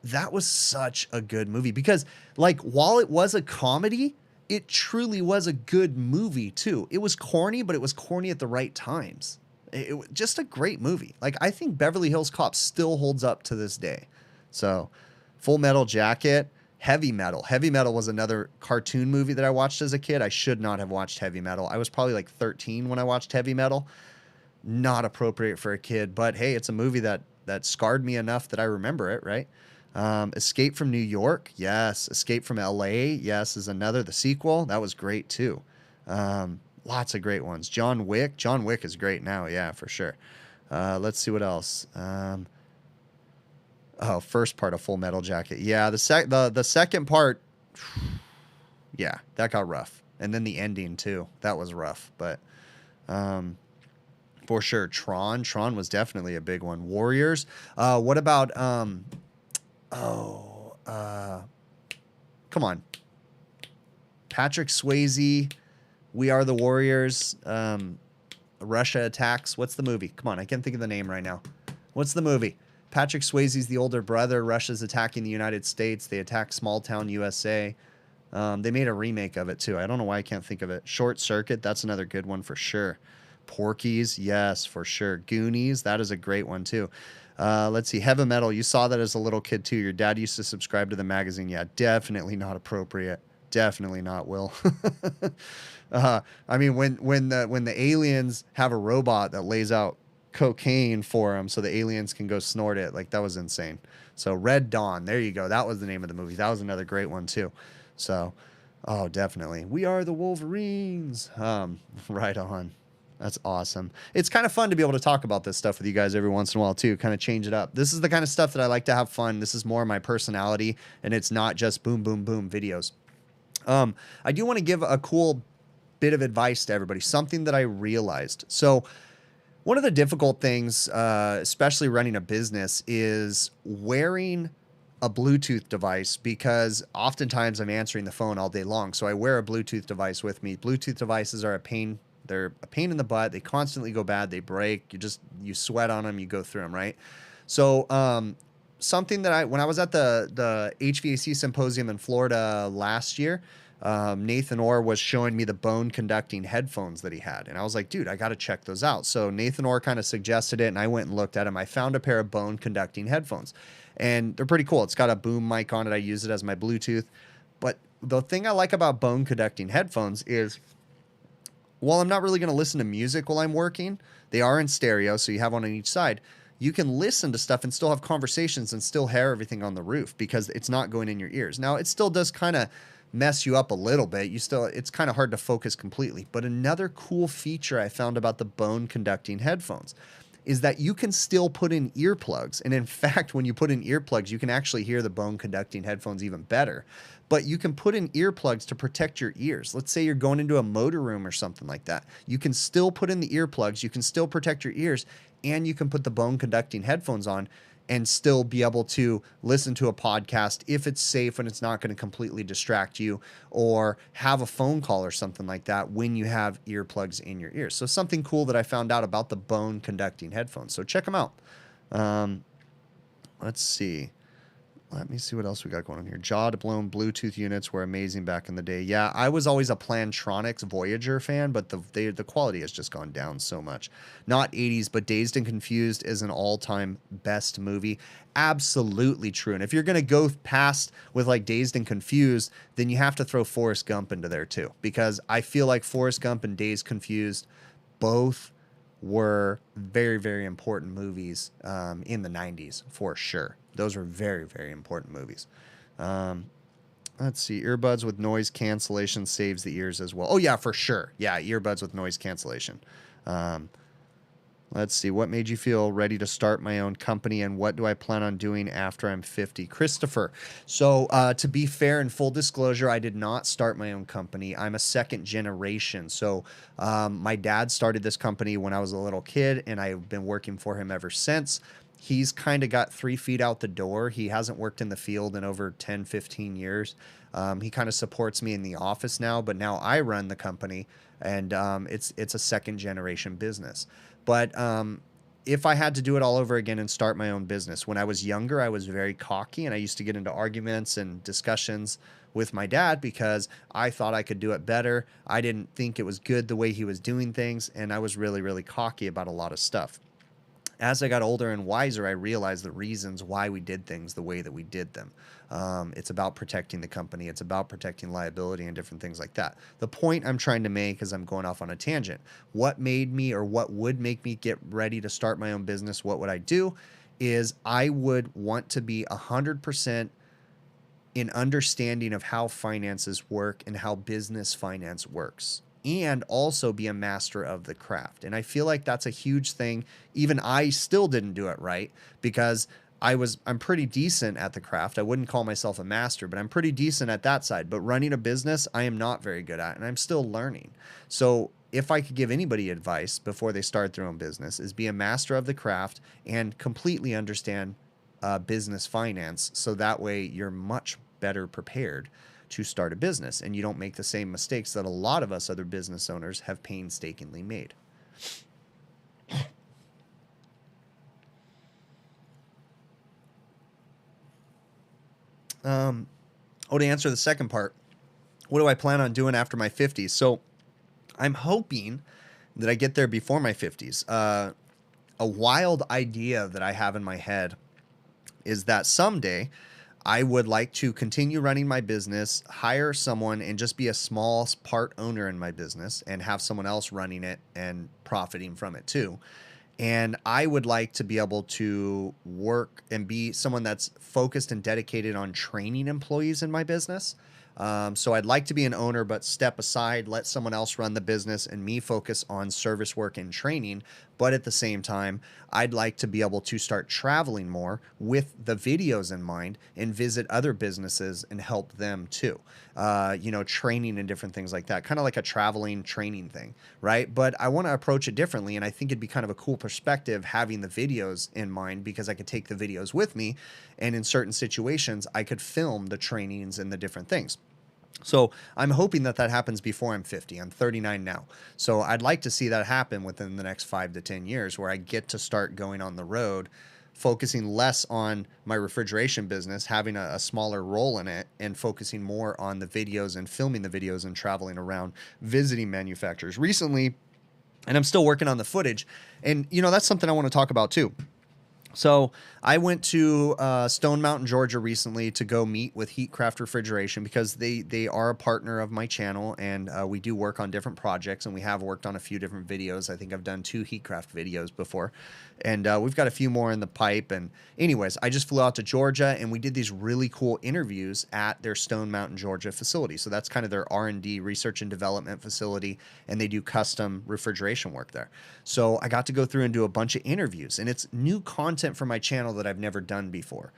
That was such a good movie because, like, while it was a comedy, it truly was a good movie too. It was corny, but it was corny at the right times. It was just a great movie. Like, I think Beverly Hills Cop still holds up to this day. So, Full Metal Jacket, Heavy Metal. Heavy Metal was another cartoon movie that I watched as a kid. I should not have watched Heavy Metal. I was probably like 13 when I watched Heavy Metal. Not appropriate for a kid, but hey, it's a movie that scarred me enough that I remember it, right? Escape from New York, yes. Escape from LA, yes, is another. The sequel, that was great too. Lots of great ones. John Wick is great now, yeah, for sure. Let's see what else. First part of Full Metal Jacket, yeah. The second part, yeah, that got rough, and then the ending too, that was rough. But for sure, Tron was definitely a big one. Warriors. What about come on. Patrick Swayze, We Are the Warriors, Russia Attacks. What's the movie? Come on, I can't think of the name right now. What's the movie? Patrick Swayze's the older brother. Russia's attacking the United States. They attack small town USA. They made a remake of it too. I don't know why I can't think of it. Short Circuit, that's another good one for sure. Porky's, yes, for sure. Goonies, that is a great one too. Let's see, Heavy Metal. You saw that as a little kid too. Your dad used to subscribe to the magazine. Yeah, definitely not appropriate. Definitely not, Will. I mean, when the aliens have a robot that lays out cocaine for them so the aliens can go snort it, like, that was insane. So Red Dawn, there you go. That was the name of the movie. That was another great one too. So, oh, definitely. We Are the Wolverines. Right on. That's awesome. It's kind of fun to be able to talk about this stuff with you guys every once in a while too, kind of change it up. This is the kind of stuff that I like to have fun. This is more my personality, and it's not just boom, boom, boom videos. I do want to give a cool bit of advice to everybody, something that I realized. So one of the difficult things, especially running a business, is wearing a Bluetooth device, because oftentimes I'm answering the phone all day long. So I wear a Bluetooth device with me. Bluetooth devices are a pain. They're a pain in the butt. They constantly go bad. They break. You sweat on them. You go through them, right? So something that when I was at the HVAC symposium in Florida last year, Nathan Orr was showing me the bone conducting headphones that he had. And I was like, dude, I got to check those out. So Nathan Orr kind of suggested it, and I went and looked at them. I found a pair of bone conducting headphones, and they're pretty cool. It's got a boom mic on it. I use it as my Bluetooth. But the thing I like about bone conducting headphones is, while I'm not really going to listen to music while I'm working, they are in stereo, so you have one on each side. You can listen to stuff and still have conversations and still hear everything on the roof because it's not going in your ears. Now, it still does kind of mess you up a little bit. It's kind of hard to focus completely. But another cool feature I found about the bone conducting headphones is that you can still put in earplugs. And in fact, when you put in earplugs, you can actually hear the bone conducting headphones even better. But you can put in earplugs to protect your ears. Let's say you're going into a motor room or something like that. You can still put in the earplugs. You can still protect your ears, and you can put the bone conducting headphones on. and still be able to listen to a podcast if it's safe and it's not going to completely distract you, or have a phone call or something like that when you have earplugs in your ears. So something cool that I found out about the bone conducting headphones. So check them out. Let's see. Let me see what else we got going on here. Jaw-blown Bluetooth units were amazing back in the day. Yeah, I was always a Plantronics Voyager fan, but the quality has just gone down so much. Not 80s, but Dazed and Confused is an all-time best movie. Absolutely true. And if you're going to go past with like Dazed and Confused, then you have to throw Forrest Gump into there too. Because I feel like Forrest Gump and Dazed Confused both were very, very important movies in the 90s, for sure. Those were very, very important movies. Let's see. Earbuds with noise cancellation saves the ears as well. Oh, yeah, for sure. Yeah, earbuds with noise cancellation. Let's see. What made you feel ready to start my own company, and what do I plan on doing after I'm 50? Christopher. So to be fair and full disclosure, I did not start my own company. I'm a second generation. So my dad started this company when I was a little kid, and I've been working for him ever since. He's kind of got 3 feet out the door. He hasn't worked in the field in over 10, 15 years. He kind of supports me in the office now, but now I run the company, and it's a second generation business. But if I had to do it all over again and start my own business, when I was younger, I was very cocky, and I used to get into arguments and discussions with my dad because I thought I could do it better. I didn't think it was good the way he was doing things, and I was really, really cocky about a lot of stuff. As I got older and wiser, I realized the reasons why we did things the way that we did them. It's about protecting the company. It's about protecting liability and different things like that. The point I'm trying to make, is I'm going off on a tangent. What made me, or what would make me get ready to start my own business? What would I do? Is I would want to be 100% in understanding of how finances work and how business finance works, and also be a master of the craft. And I feel like that's a huge thing. Even I still didn't do it right, because I'm pretty decent at the craft. I wouldn't call myself a master, but I'm pretty decent at that side. But running a business, I am not very good at, and I'm still learning. So if I could give anybody advice before they start their own business, is be a master of the craft and completely understand business finance. So that way you're much better prepared to start a business, and you don't make the same mistakes that a lot of us other business owners have painstakingly made. To answer the second part, what do I plan on doing after my 50s? So I'm hoping that I get there before my 50s. A wild idea that I have in my head is that someday I would like to continue running my business, hire someone, and just be a small part owner in my business, and have someone else running it and profiting from it too. And I would like to be able to work and be someone that's focused and dedicated on training employees in my business. So I'd like to be an owner, but step aside, let someone else run the business, and me focus on service work and training. But at the same time, I'd like to be able to start traveling more with the videos in mind, and visit other businesses and help them too. Training and different things like that, kind of like a traveling training thing, right? But I want to approach it differently, and I think it'd be kind of a cool perspective having the videos in mind, because I could take the videos with me, and in certain situations, I could film the trainings and the different things. So I'm hoping that happens before I'm 50. I'm 39 now. So I'd like to see that happen within the next 5 to 10 years, where I get to start going on the road, focusing less on my refrigeration business, having a smaller role in it, and focusing more on the videos and filming the videos and traveling around visiting manufacturers. Recently, and I'm still working on the footage, and that's something I want to talk about too. So I went to Stone Mountain, Georgia recently to go meet with Heatcraft Refrigeration, because they are a partner of my channel, and we do work on different projects, and we have worked on a few different videos. I think I've done 2 Heatcraft videos before, and we've got a few more in the pipe. And anyways, I just flew out to Georgia, and we did these really cool interviews at their Stone Mountain, Georgia facility. So that's kind of their R&D, research and development facility, and they do custom refrigeration work there. So I got to go through and do a bunch of interviews, and it's new content content for my channel that I've never done before,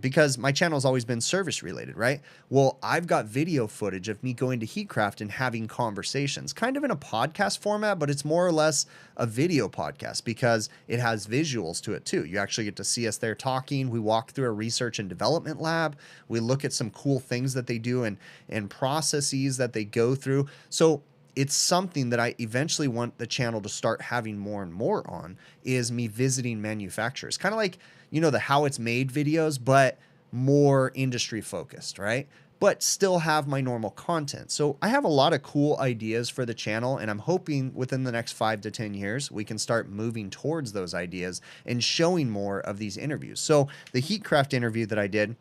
because my channel has always been service related, right? Well, I've got video footage of me going to Heatcraft and having conversations, kind of in a podcast format, but it's more or less a video podcast because it has visuals to it too. You actually get to see us there talking. We walk through a research and development lab. We look at some cool things that they do and processes that they go through. So it's something that I eventually want the channel to start having more and more on, is me visiting manufacturers. Kind of like, you know, the how it's made videos, but more industry focused, right? But still have my normal content. So I have a lot of cool ideas for the channel, and I'm hoping within the next 5 to 10 years, we can start moving towards those ideas and showing more of these interviews. So the Heatcraft interview that I did,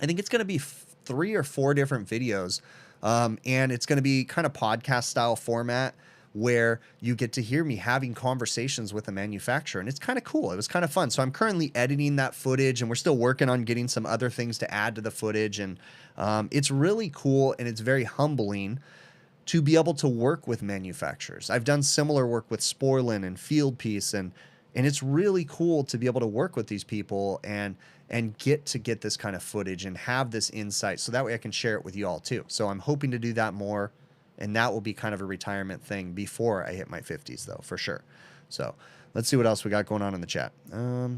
I think it's going to be 3 or 4 different videos. And it's going to be kind of podcast style format where you get to hear me having conversations with a manufacturer, and it's kind of cool. It was kind of fun. So I'm currently editing that footage, and we're still working on getting some other things to add to the footage. And it's really cool, and it's very humbling to be able to work with manufacturers. I've done similar work with Sporlin and Fieldpiece, and it's really cool to be able to work with these people and get this kind of footage and have this insight, so that way I can share it with you all too. So I'm hoping to do that more, and that will be kind of a retirement thing before I hit my 50s though, for sure. So let's see what else we got going on in the chat. I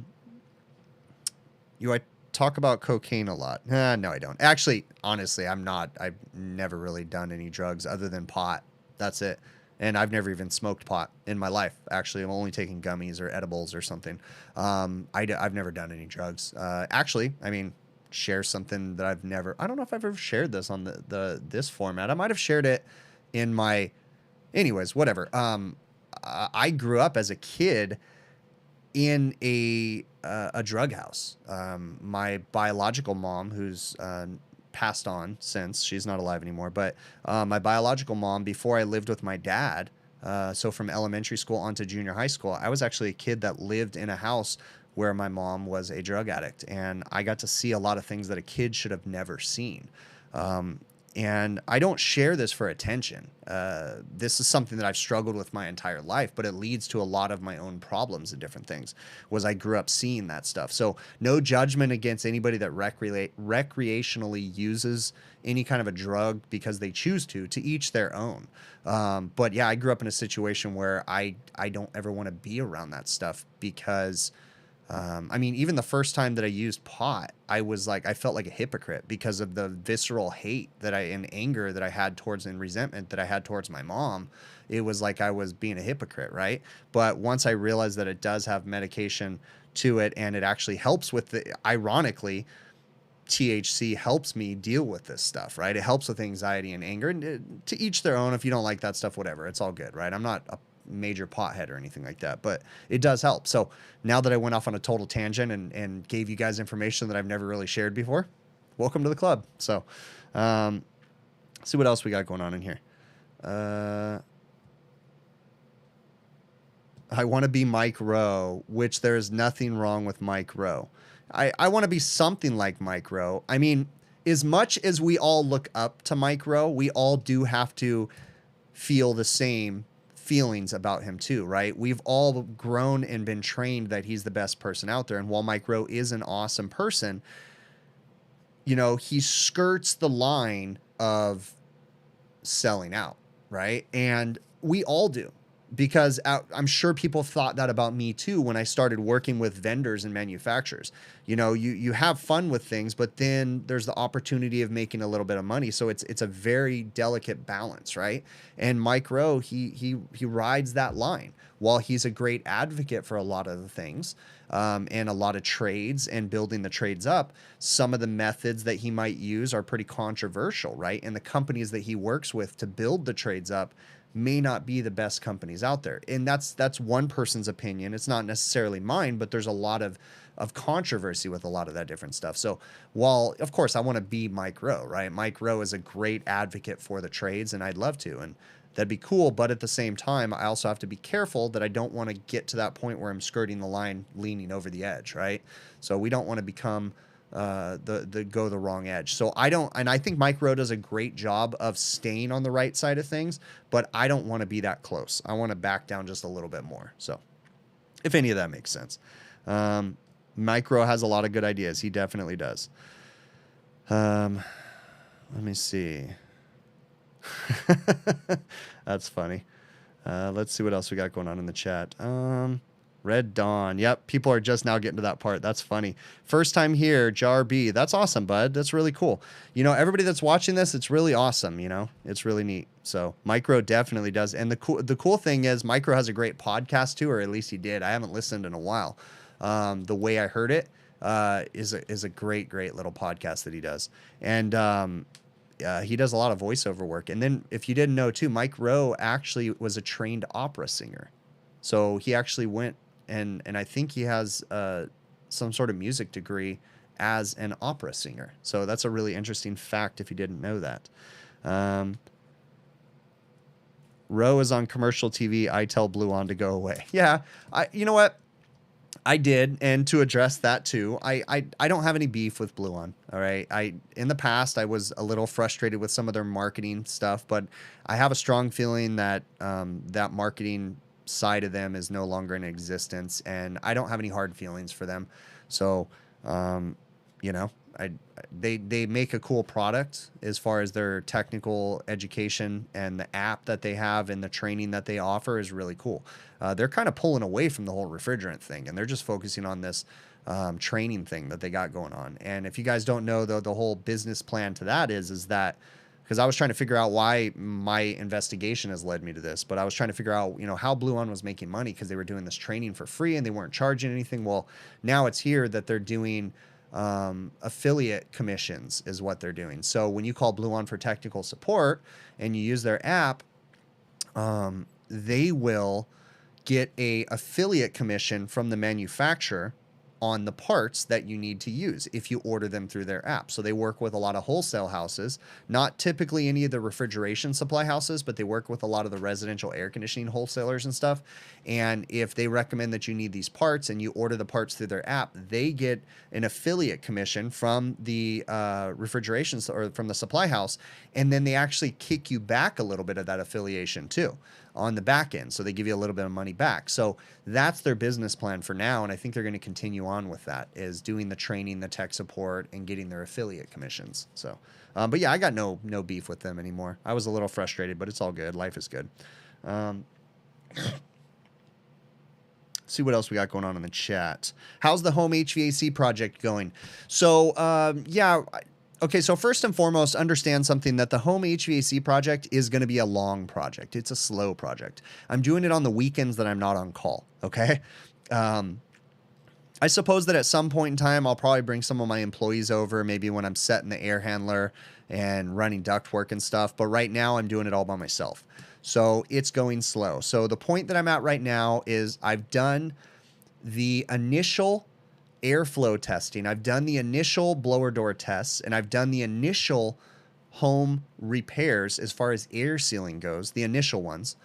talk about cocaine a lot. No, I don't. Actually, honestly, I'm not. I've never really done any drugs other than pot. That's it. And I've never even smoked pot in my life. Actually, I'm only taking gummies or edibles or something. I've never done any drugs. Actually, I mean, share something that I've never... I don't know if I've ever shared this on this format. I might have shared it in my... Anyways, whatever. I grew up as a kid in a drug house. My biological mom, who's... passed on since, she's not alive anymore, but my biological mom, before I lived with my dad, so from elementary school on to junior high school, I was actually a kid that lived in a house where my mom was a drug addict, and I got to see a lot of things that a kid should have never seen. And I don't share this for attention. This is something that I've struggled with my entire life, but it leads to a lot of my own problems and different things, was I grew up seeing that stuff. So no judgment against anybody that recreationally uses any kind of a drug because they choose to each their own. But yeah, I grew up in a situation where I don't ever want to be around that stuff because... I mean, even the first time that I used pot, I felt like a hypocrite because of the visceral hate and anger that I had towards, and resentment that I had towards my mom. It was like I was being a hypocrite, right? But once I realized that it does have medication to it, and it actually helps with ironically, THC helps me deal with this stuff, right? It helps with anxiety and anger, and to each their own. If you don't like that stuff, whatever, it's all good, right? I'm not a major pothead or anything like that, but it does help. So now that I went off on a total tangent and gave you guys information that I've never really shared before, welcome to the club. So see what else we got going on in here. I want to be Mike Rowe, which there is nothing wrong with Mike Rowe. I want to be something like Mike Rowe. I mean, as much as we all look up to Mike Rowe, we all do have to feel the same feelings about him too, right? We've all grown and been trained that he's the best person out there. And while Mike Rowe is an awesome person, you know, he skirts the line of selling out, right? And we all do, because I'm sure people thought that about me too when I started working with vendors and manufacturers. You know, you have fun with things, but then there's the opportunity of making a little bit of money. So it's a very delicate balance, right? And Mike Rowe, he rides that line. While he's a great advocate for a lot of the things, and a lot of trades and building the trades up, some of the methods that he might use are pretty controversial, right? And the companies that he works with to build the trades up may not be the best companies out there. And that's one person's opinion. It's not necessarily mine, but there's a lot of controversy with a lot of that different stuff. So while, of course, I want to be Mike Rowe, right? Mike Rowe is a great advocate for the trades, and I'd love to, and that'd be cool. But at the same time, I also have to be careful that I don't want to get to that point where I'm skirting the line, leaning over the edge, right? So we don't want to become go the wrong edge. So I think Mike Rowe does a great job of staying on the right side of things, but I don't want to be that close. I want to back down just a little bit more. So if any of that makes sense. Micro has a lot of good ideas. He definitely does. Let me see. That's funny. Let's see what else we got going on in the chat. Red Dawn. Yep, people are just now getting to that part. That's funny. First time here, Jar B. That's awesome, bud. That's really cool. You know, everybody that's watching this, it's really awesome. You know, it's really neat. So Micro definitely does. And the cool thing is, Micro has a great podcast too, or at least he did. I haven't listened in a while. The way I heard it is a great little podcast that he does. And he does a lot of voiceover work. And then, if you didn't know too, Mike Rowe actually was a trained opera singer. So he actually went and I think he has some sort of music degree as an opera singer. So that's a really interesting fact if you didn't know that. Rowe is on commercial TV. I tell Blue On to go away. Yeah, you know what? I did, and to address that too, I don't have any beef with Blue On. All right, in the past I was a little frustrated with some of their marketing stuff, but I have a strong feeling that that marketing side of them is no longer in existence, and I don't have any hard feelings for them. So, you know, they make a cool product as far as their technical education, and the app that they have and the training that they offer is really cool. They're kind of pulling away from the whole refrigerant thing, and they're just focusing on this training thing that they got going on. And if you guys don't know, though, the whole business plan to that is that, because I was trying to figure out why my investigation has led me to this, but I was trying to figure out, you know, how Blue On was making money, because they were doing this training for free and they weren't charging anything. Well, now it's here that they're doing affiliate commissions is what they're doing. So when you call Blue On for technical support and you use their app, they will get a affiliate commission from the manufacturer on the parts that you need to use if you order them through their app. So they work with a lot of wholesale houses, not typically any of the refrigeration supply houses, but they work with a lot of the residential air conditioning wholesalers and stuff. And if they recommend that you need these parts and you order the parts through their app, they get an affiliate commission from the refrigeration or from the supply house. And then they actually kick you back a little bit of that affiliation too on the back end. So they give you a little bit of money back. So that's their business plan for now. And I think they're going to continue on with that, is doing the training, the tech support, and getting their affiliate commissions. So, but yeah, I got no beef with them anymore. I was a little frustrated, but it's all good. Life is good. See what else we got going on in the chat. How's the home HVAC project going? So, yeah, okay, so first and foremost, understand something, that the home HVAC project is going to be a long project. It's a slow project. I'm doing it on the weekends that I'm not on call, okay? I suppose that at some point in time, I'll probably bring some of my employees over, maybe when I'm setting the air handler and running ductwork and stuff. But right now, I'm doing it all by myself. So it's going slow. So the point that I'm at right now is I've done the initial airflow testing. I've done the initial blower door tests, and I've done the initial home repairs as far as air sealing goes, the initial ones,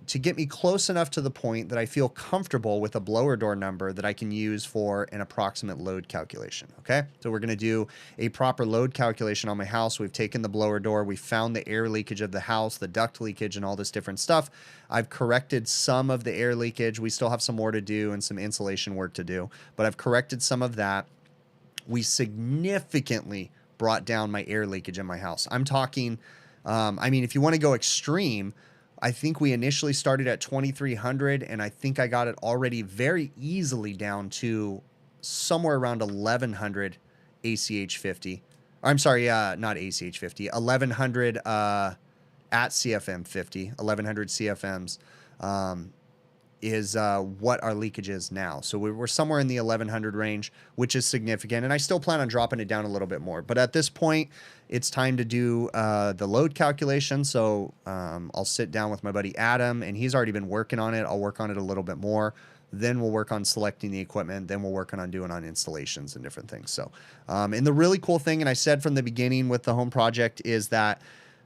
to get me close enough to the point that I feel comfortable with a blower door number that I can use for an approximate load calculation. Okay, so we're going to do a proper load calculation on my house. We've taken the blower door, we found the air leakage of the house, the duct leakage, and all this different stuff. I've corrected some of the air leakage. We still have some more to do and some insulation work to do, but I've corrected some of that. We significantly brought down my air leakage in my house. I'm talking, I mean, if you want to go extreme, I think we initially started at 2,300, and I think I got it already very easily down to somewhere around 1,100 ACH 50. I'm sorry, not ACH 50, 1,100 at CFM 50, 1,100 CFMs is what our leakage is now. So we're somewhere in the 1,100 range, which is significant, and I still plan on dropping it down a little bit more. But at this point, it's time to do the load calculation. So I'll sit down with my buddy Adam, and he's already been working on it. I'll work on it a little bit more. Then we'll work on selecting the equipment. Then we'll work on doing installations and different things. So, and the really cool thing, and I said from the beginning with the home project, is that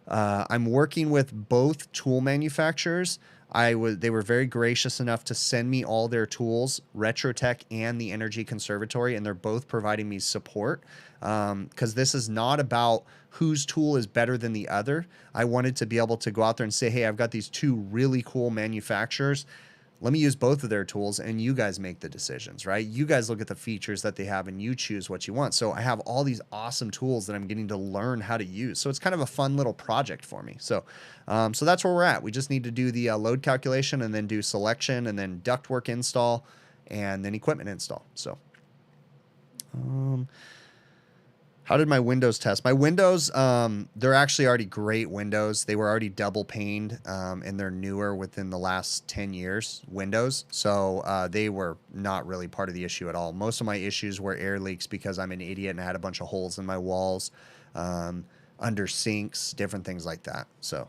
I'm working with both tool manufacturers. They were very gracious enough to send me all their tools, RetroTech and the Energy Conservatory, and they're both providing me support, because this is not about whose tool is better than the other. I wanted to be able to go out there and say, hey, I've got these two really cool manufacturers. let me use both of their tools and you guys make the decisions, right? You guys look at the features that they have and you choose what you want. So I have all these awesome tools that I'm getting to learn how to use. So it's kind of a fun little project for me. So, so that's where we're at. We just need to do the load calculation and then do selection and then ductwork install and then equipment install. So, how did my windows test? My windows, they're actually already great windows. They were already double paned, and they're newer within the last 10 years windows. So they were not really part of the issue at all. Most of my issues were air leaks because I'm an idiot and I had a bunch of holes in my walls, under sinks, different things like that. So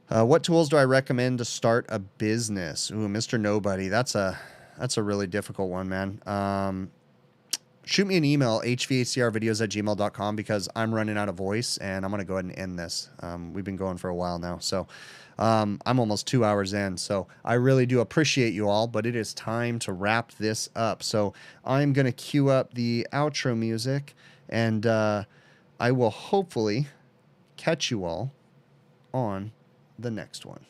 what tools do I recommend to start a business? Ooh, Mr. Nobody. That's a really difficult one, man. Shoot me an email, hvacrvideos@gmail.com, because I'm running out of voice and I'm going to go ahead and end this. We've been going for a while now. So I'm almost 2 hours in. So I really do appreciate you all, but it is time to wrap this up. So I'm going to cue up the outro music and I will hopefully catch you all on the next one.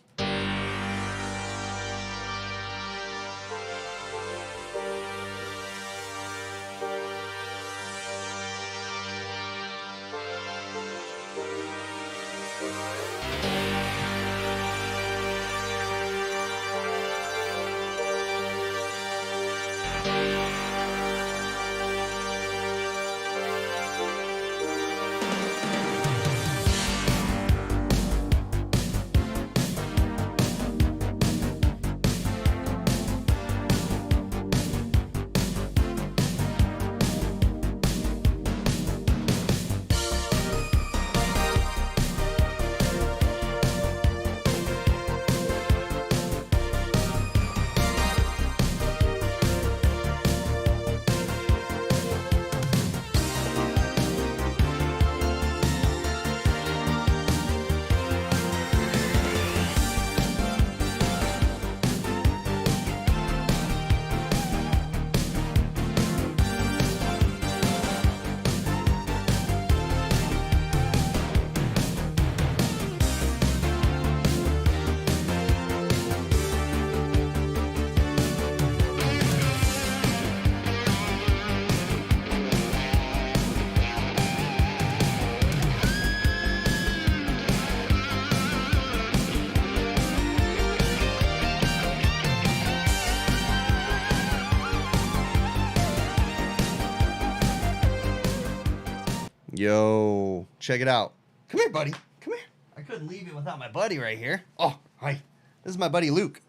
Yo, check it out. Come here, buddy. Come here. I couldn't leave you without my buddy right here. Oh, hi. This is my buddy Luke.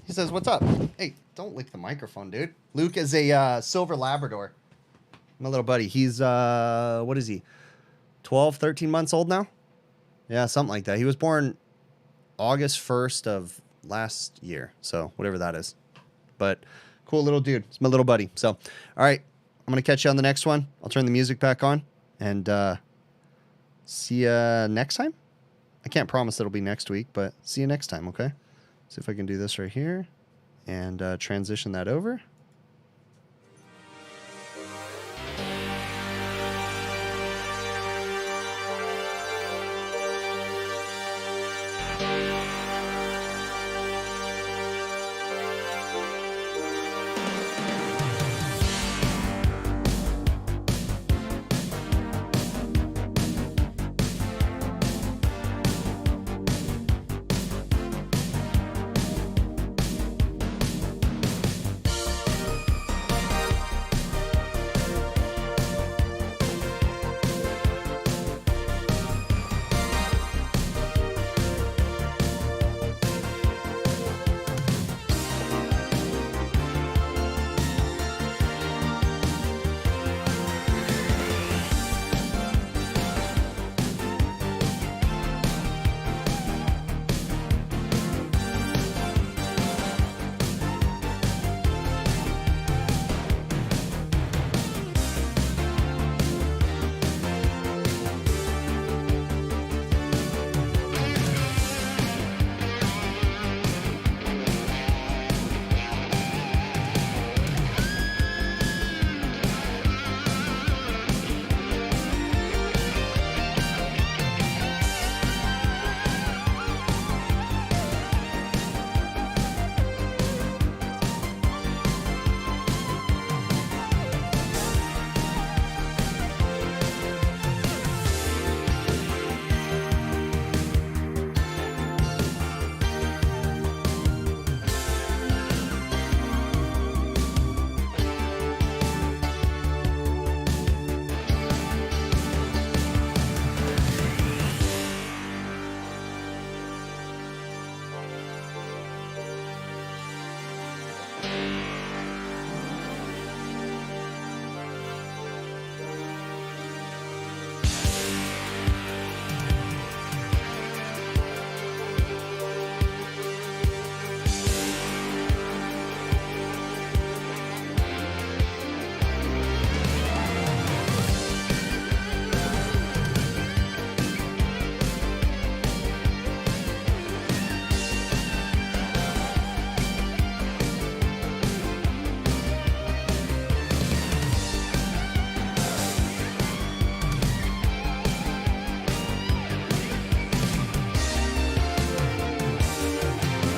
He says, what's up? Hey, don't lick the microphone, dude. Luke is a silver Labrador. My little buddy. He's, what is he? 12, 13 months old now? Yeah, something like that. He was born August 1st of last year. So, whatever that is. But, cool little dude. It's my little buddy. So, all right. I'm going to catch you on the next one. I'll turn the music back on and see you next time. I can't promise it'll be next week, but see you next time, okay? See if I can do this right here and transition that over.